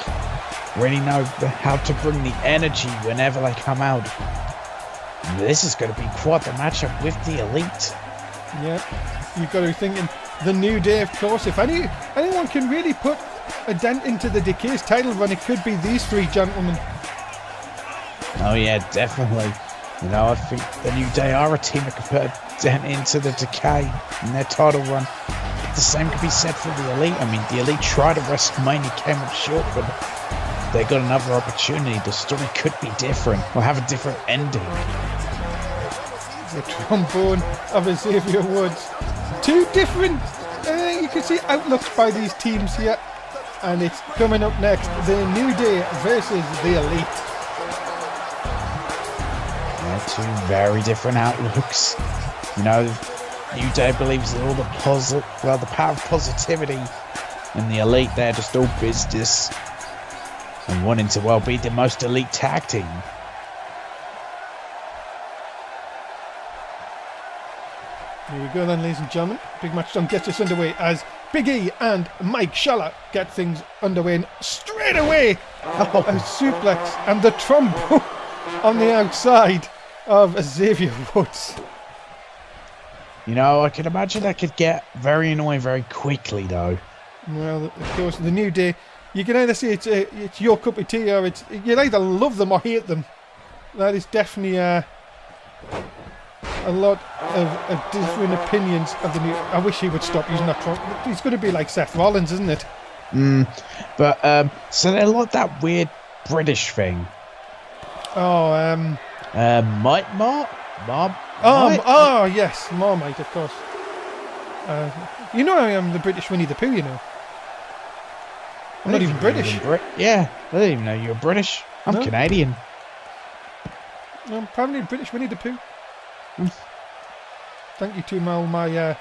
really know how to bring the energy whenever they come out. And this is going to be quite the matchup with the Elite. Yeah, you've got to be thinking the New Day, of course. If anyone can really put a dent into the Decay's title run, it could be these three gentlemen. Oh yeah, definitely. I think the New Day are a team that could put a dent into the Decay in their title run. The same could be said for the Elite. The Elite tried at WrestleMania, came up short, but they got another opportunity. The story could be different, or have a different ending. The trombone of Xavier Woods. Two different, you can see, outlooks by these teams here. And it's coming up next, the New Day versus the Elite. Two very different outlooks. New Day believes in all the power of positivity, and the Elite, they're just all business and wanting to be the most elite tag team. Here we go then, ladies and gentlemen. Big match done gets us underway as Big E and Mike Shala get things underway, and straight away A suplex and the trombone on the outside of Xavier Woods. You know, I can imagine that could get very annoying very quickly, though. Well, of course, the New Day, you can either say it's your cup of tea or you'll either love them or hate them. That is definitely a lot of different opinions of the New. I wish he would stop using that trump. He's going to be like Seth Rollins, isn't it? But so they're like that weird British thing. Oh, Mom? Oh, yes, Marmite, of course. You know I am the British Winnie the Pooh, you know. I'm not even British. Yeah, I didn't even know you were British. I'm Canadian. I'm probably British Winnie the Pooh. Thank you to all my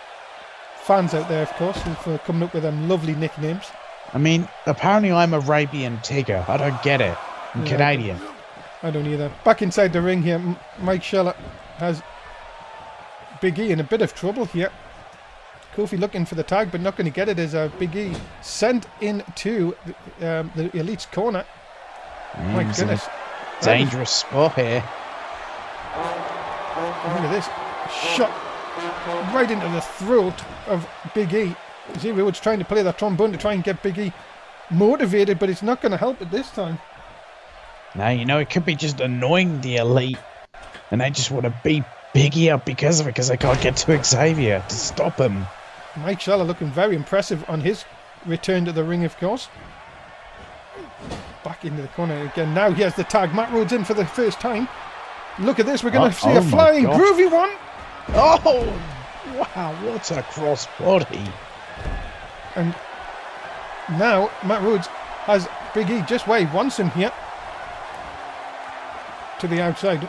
fans out there, of course, for coming up with them lovely nicknames. I mean, apparently I'm Arabian Tigger. I don't get it. I'm Canadian. I don't either. Back inside the ring here, Mike Sherlock has Big E in a bit of trouble here. Kofi looking for the tag, but not going to get it as Big E sent into the Elite's corner. My goodness. Dangerous spot here. Look at this. Shot right into the throat of Big E. Xavier Woods trying to play that trombone to try and get Big E motivated, but it's not going to help it this time. Now, you know, it could be just annoying the Elite, and they just want to beat Big E up because of it, because they can't get to Xavier to stop him. Mike Sherlock looking very impressive on his return to the ring, of course. Back into the corner again. Now he has the tag. Matt Rhodes in for the first time. Look at this. We're going to see a flying groovy one. Oh, wow. What a crossbody. And now Matt Rhodes has Big E just where he wants him here. To the outside.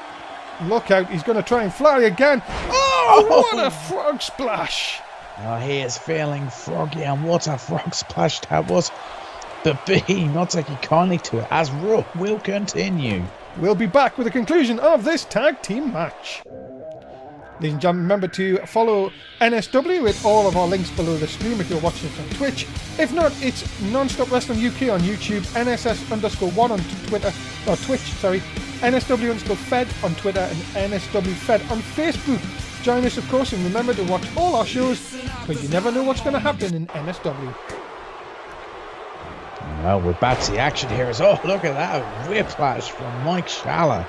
Look out. He's going to try and fly again. Oh, what a frog splash. Oh, he is feeling froggy, and what a frog splash that was. But Big E not taking kindly to it, as Raw will continue. We'll be back with the conclusion of this tag team match. Ladies and gentlemen, remember to follow NSW with all of our links below the stream if you're watching us on Twitch. If not, it's Non-Stop Wrestling UK on YouTube, NSS_1 on Twitter, or Twitch, sorry, NSW_Fed on Twitter, and NSW Fed on Facebook. Join us, of course, and remember to watch all our shows, because you never know what's going to happen in NSW. Well, we're back to the action here. Oh, look at that whiplash from Mike Sherlock.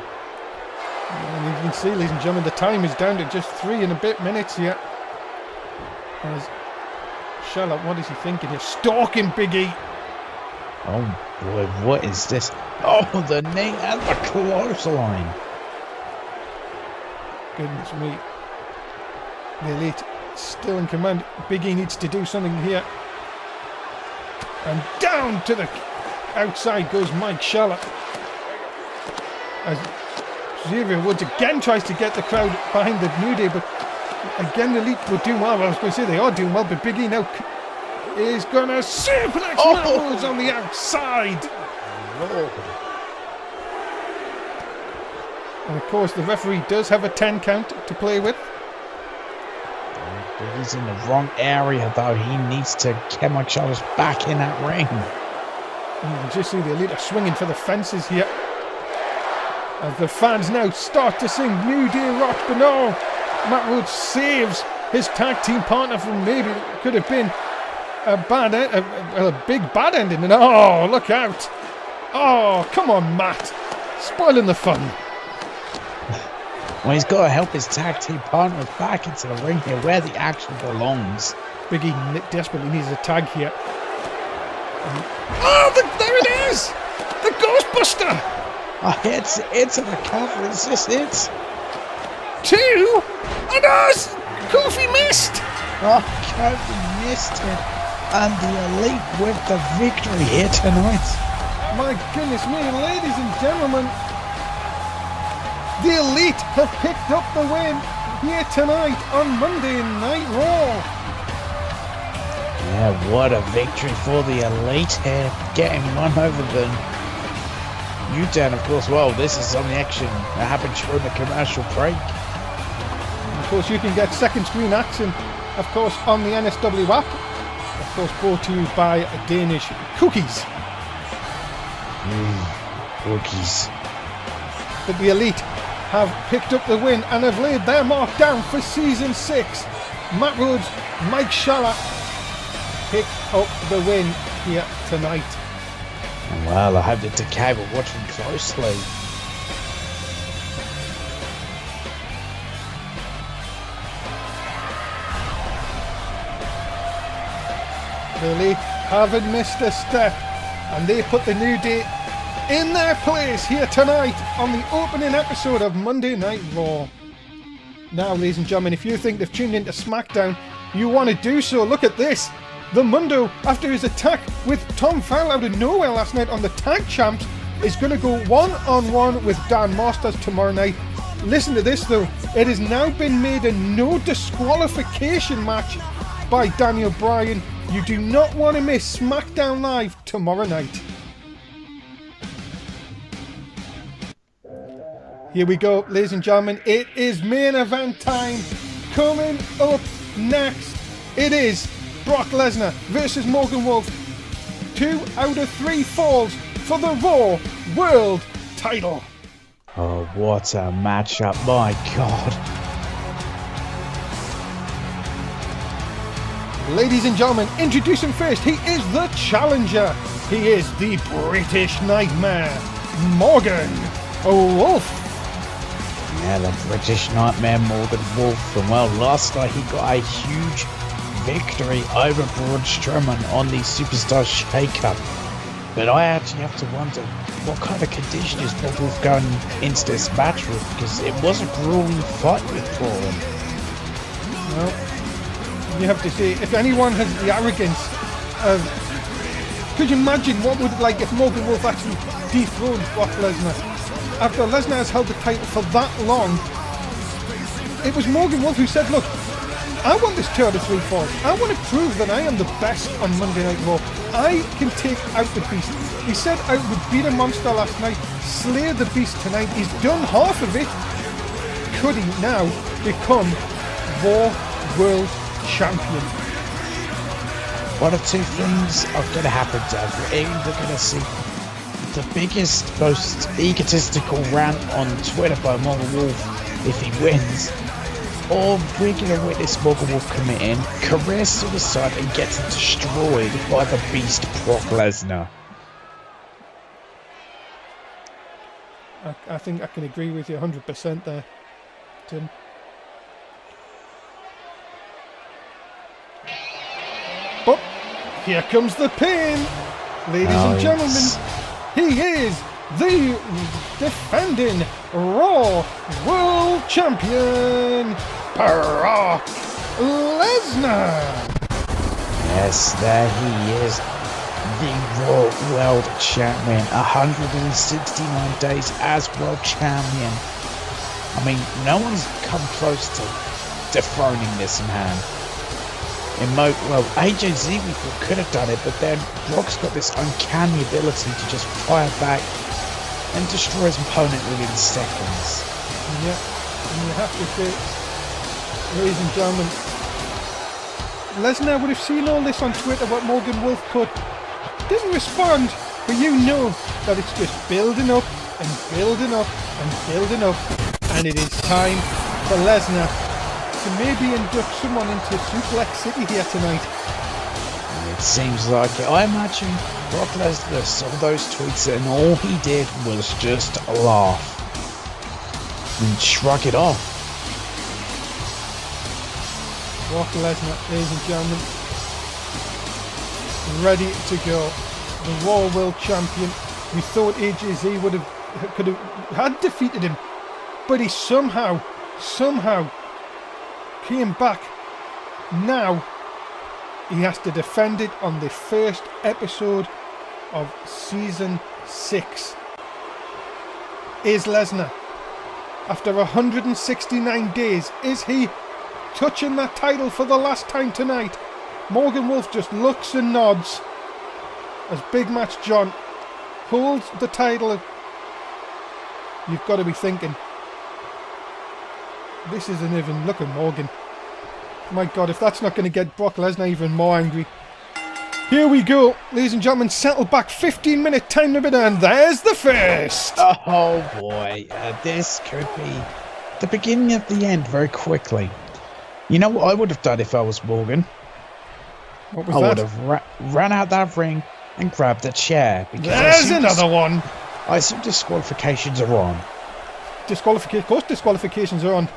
And you can see, ladies and gentlemen, the time is down to just 3 and a bit minutes here. As Sherlock, what is he thinking here? Stalking Big E. Oh boy, what is this? Oh, the knee and the clothesline. Goodness me. The Elite still in command. Big E needs to do something here. And down to the outside goes Mike Sherlock. As Xavier Woods again tries to get the crowd behind the New Day, but again the Elite were doing well. I was going to say they are doing well, but Big E now is going to suplex Matt Rhodes on the outside. Lord. And of course the referee does have a 10 count to play with. He's in the wrong area, though. He needs to get Mike Sherlock back in that ring. And you can just see the Elite are swinging for the fences here. As the fans now start to sing New Day Rock, but no, Matt Rhodes saves his tag team partner from maybe could have been a big bad ending. And oh, look out. Oh, come on, Matt. Spoiling the fun. Well, he's got to help his tag team partners back into the ring here where the action belongs. Big E desperately needs a tag here. There it is! The Ghostbuster! Oh, it's into the cover. Is this it? 2! And us! Kofi missed! Oh, Kofi missed it. And the Elite with the victory here tonight. My goodness me, ladies and gentlemen. The Elite have picked up the win here tonight on Monday Night Raw. Yeah, what a victory for the Elite here, getting one over the New Day. Of course, well, this is some of the action that happened during the commercial break. And of course, you can get second screen action, of course, on the NSW app. Of course, brought to you by Danish Cookies. Rookies. But the Elite have picked up the win and have laid their mark down for Season 6. Matt Rhodes, Mike Schaller pick up the win here tonight. Well, I hope that Decay will watch them closely. The Elite haven't missed a step, and they put the New Day in their place here tonight on the opening episode of Monday Night Raw. Now, ladies and gentlemen, if you think they've tuned into SmackDown, you want to do so. Look at this. The Mundo, after his attack with Tom Fowler out of nowhere last night on the Tag Champs, is going to go one-on-one with Dan Masters tomorrow night. Listen to this, though. It has now been made a no disqualification match by Daniel Bryan. You do not want to miss SmackDown Live tomorrow night. Here we go, ladies and gentlemen. It is main event time. Coming up next, it is Brock Lesnar versus Morgan Wolf. 2 out of 3 falls for the Raw World title. Oh, what a matchup. My God. Ladies and gentlemen, introducing first, he is the challenger. He is the British Nightmare, Morgan Wolf. Yeah, the British Nightmare Morgan Wolf. And well, last night he got a huge victory over Braun Strowman on the Superstar Shake-Up. But I actually have to wonder what kind of condition is Bob Wolf going into this match with, because it was a grueling fight with Braun. Well, you have to say, if anyone has the arrogance of... Could you imagine what would it like if Morgan Wolf actually dethroned Brock Lesnar? After Lesnar has held the title for that long, it was Morgan Wolf who said, look, I want this 2 out of 3 falls. I want to prove that I am the best on Monday Night Raw. I can take out the Beast. He said I would beat a monster last night, slay the Beast tonight. He's done half of it. Could he now become Raw World Champion? One of two things are going to happen, Dad. We're either going to see the biggest, most egotistical rant on Twitter by Morgan Wolf if he wins, or we're going to witness Morgan Wolf commit in, career suicide, and get destroyed by the Beast Brock Lesnar. I think I can agree with you 100% there, Tim. But here comes the pin, ladies and gentlemen. He is the defending Raw World Champion, Brock Lesnar. Yes, there he is, the Raw World Champion. 169 days as World Champion. I mean, no one's come close to dethroning this man. Well, AJZ we thought could have done it, but then Brock's got this uncanny ability to just fire back and destroy his opponent within seconds. Yeah, and you have to say, ladies and gentlemen, Lesnar would have seen all this on Twitter, what Morgan Wolf put. Didn't respond, but you know that it's just building up and building up and building up, and it is time for Lesnar to maybe induct someone into Suplex City here tonight. It seems like it. I imagine Brock Lesnar saw those tweets and all he did was just laugh and shrug it off. Brock Lesnar, ladies and gentlemen, ready to go. The Raw World Champion. We thought AJZ had defeated him, but he somehow came back. Now he has to defend it on the first episode of Season 6. Is Lesnar, after 169 days, is he touching that title for the last time tonight? Morgan Wolf just looks and nods as Big Match John holds the title. You've got to be thinking, this isn't even... Look at Morgan. My God, if that's not going to get Brock Lesnar even more angry. Here we go, ladies and gentlemen. Settle back, 15-minute time limit, and there's the first. Oh boy, this could be the beginning of the end very quickly. You know what I would have done if I was Morgan? What was I that? would have ran out that ring and grabbed a chair. Because There's another one. I assume disqualifications are on. Of course disqualifications are on.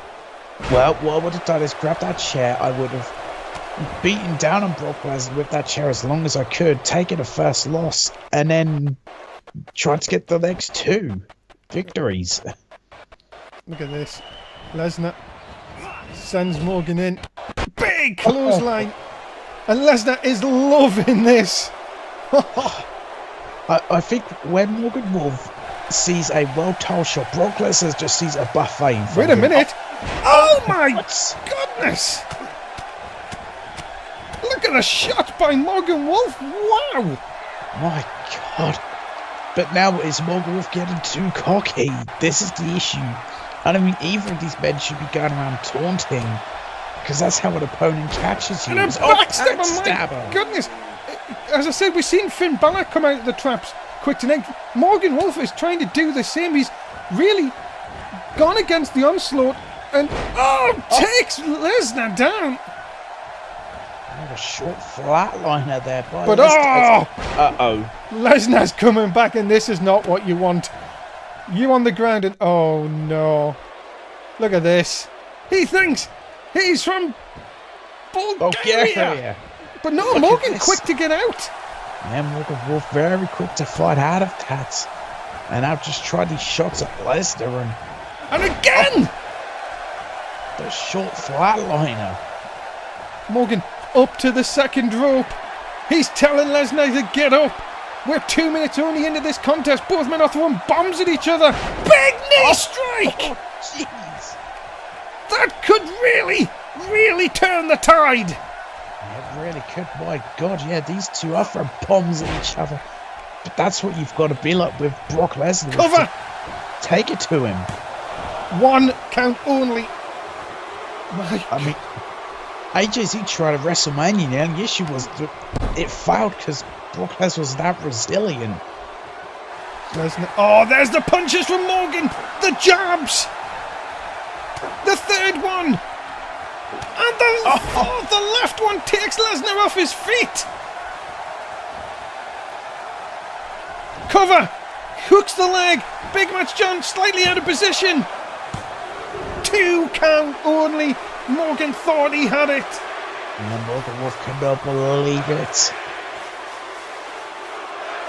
Well, what I would have done is grab that chair. I would have beaten down on Brock Lesnar with that chair as long as I could, taken a first loss, and then tried to get the next 2 victories. Look at this. Lesnar sends Morgan in. Big clothesline. And Lesnar is loving this. I think when Morgan Wolf sees a well-told shot, Brock Lesnar just sees a buffet in front Wait a of him. minute. Oh my What? goodness. Look at a shot by Morgan Wolf. Wow. My God. But now is Morgan Wolf getting too cocky? This is the issue. And I mean, either of these men should be going around taunting, because that's how an opponent catches you. And a It's- backstabber, backstabber. my goodness. As I said, we've seen Finn Balor come out of the traps quick tonight. Morgan Wolf is trying to do the same. He's really gone against the onslaught and takes Lesnar down. Oh, a short flatliner there. By But Lesnar. Uh-oh. Lesnar's coming back, and this is not what you want. You on the ground, and oh no. Look at this. He thinks he's from Bulgaria. But no, Look at Morgan this. quick to get out. Yeah, Morgan Wolf very quick to fight out of that. And now just try these shots at Lesnar and And again! the short flatliner. Morgan up to the second rope. He's telling Lesnar to get up. We're 2 minutes only into this contest. Both men are throwing bombs at each other. Big knee strike! Oh, jeez. That could really, really turn the tide. It really could. My God, yeah, these two are throwing bombs at each other. But that's what you've got to be like with Brock Lesnar. Cover! Take it to him. 1 count only. I mean, AJ's tried at WrestleMania, and the issue was that it failed because Brock Lesnar was that resilient. Lesnar. Oh, there's the punches from Morgan. The jabs. The third one. And the left one takes Lesnar off his feet. Cover. Hooks the leg. Big Match John slightly out of position. 2 count only. Morgan thought he had it. And Morgan Wolf cannot believe it.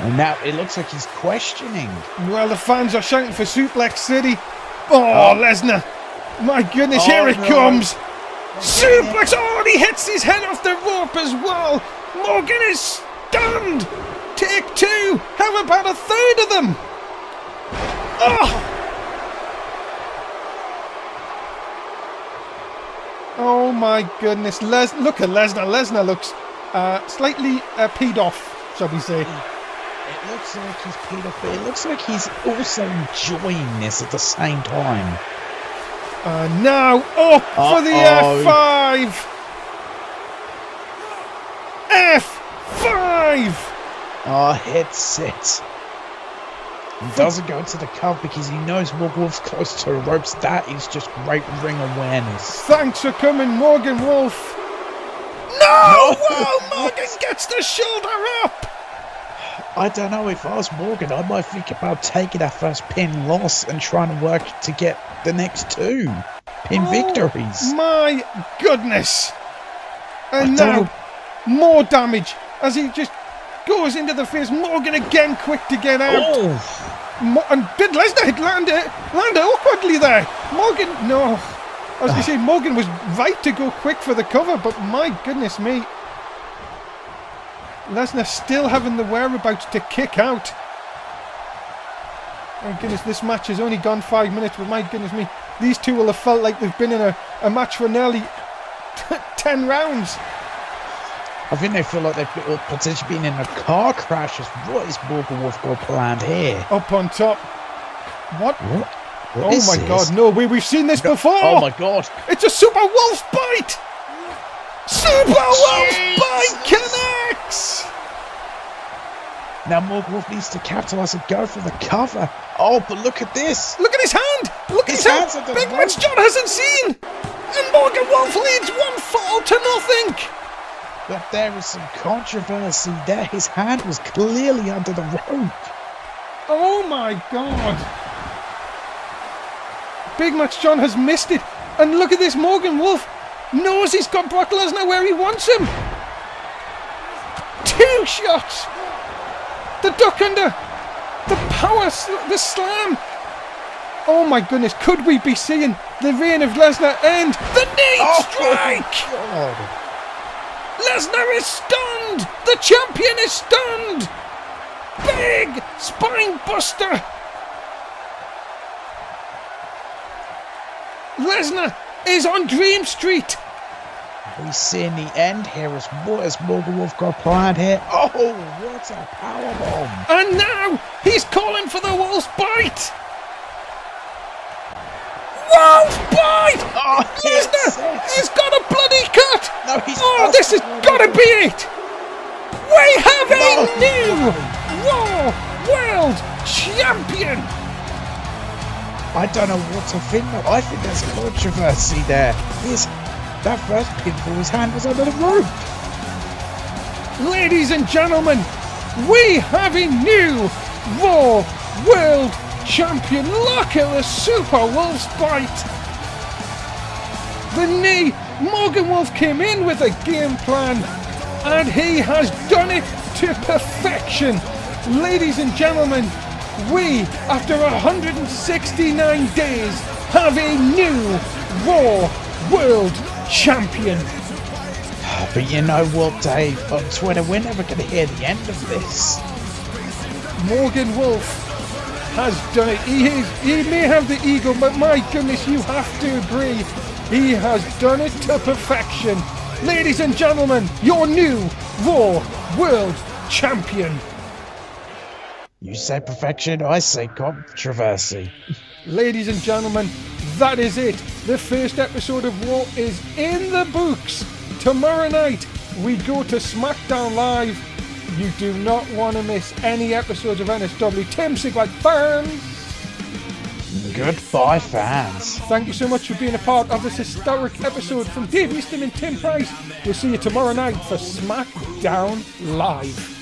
And now it looks like he's questioning. Well, the fans are shouting for Suplex City. Oh, Lesnar. My goodness, here it comes. Suplex. Oh, and he hits his head off the rope as well. Morgan is stunned. Take 2. How about a third of them? Oh my goodness. Look at Lesnar. Lesnar looks slightly peed off, shall we say. It looks like he's peed off, but it looks like he's also enjoying this at the same time. Now up for the F5. F5. Oh, hits it. He doesn't go to the cover because he knows Morgan Wolf's close to the ropes. That is just great ring awareness. Thanks for coming, Morgan Wolf. No! Whoa, Morgan gets the shoulder up. I don't know, if I was Morgan, I might think about taking that first pin loss and trying to work to get the next 2 pin victories. My goodness. And now, more damage as he just goes into the face. Morgan again quick to get out. Oh. And did Lesnar land awkwardly there? Morgan, no. I was going to say, Morgan was right to go quick for the cover, but my goodness me. Lesnar still having the whereabouts to kick out. My goodness, this match has only gone 5 minutes, but my goodness me, these two will have felt like they've been in a match for nearly 10 rounds. I think they feel like they've potentially been in a car crash. What is Morgan Wolf got planned here? Up on top. What? What Oh is my this? God, no way, we've seen this before. Oh my God. It's a Super Wolf Bite. Super Wolf Bite connects. Now Morgan Wolf needs to capitalize and go for the cover. Oh, but look at this. Look at his hand! Look at his hand! hands are the Big rope. Mitch John hasn't seen! And Morgan Wolf leads 1-4 to nothing! But there is some controversy there. His hand was clearly under the rope. Oh my god! Big Match John has missed it. And look at this, Morgan Wolf knows he's got Brock Lesnar where he wants him. 2 shots! The duck under! The power, the slam! Oh my goodness, could we be seeing the reign of Lesnar end? The knee strike! God. Lesnar is stunned! The champion is stunned! Big spine buster! Lesnar is on Dream Street! We're seeing the end here. What has Morgan Wolf got planned here? Oh, what a powerbomb! And now he's calling for the Wolf's Bite! Wolf's Bite! Oh, Lesnar! He's got a bloody cut! No, he's this has gotta be it! We have a new Raw World Champion! I don't know what to think of. I think there's controversy there. That first pinfall, his hand was under the rope. Ladies and gentlemen, we have a new Raw World Champion. Look at the Super Wolf's Bite. The knee. Morgan Wolf came in with a game plan and he has done it to perfection. Ladies and gentlemen, we, after 169 days, have a new Raw World Champion. But you know what, Dave? On Twitter, we're never going to hear the end of this. Morgan Wolf has done it. He may have the ego, but my goodness, you have to agree, he has done it to perfection. Ladies and gentlemen, your new Raw World Champion. You say perfection, I say controversy. Ladies and gentlemen, that is it. The first episode of Raw is in the books. Tomorrow night, we go to SmackDown Live. You do not want to miss any episodes of NSW. Tim Sigwag fans! Goodbye, fans. Thank you so much for being a part of this historic episode from Dave Easton and Tim Price. We'll see you tomorrow night for SmackDown Live.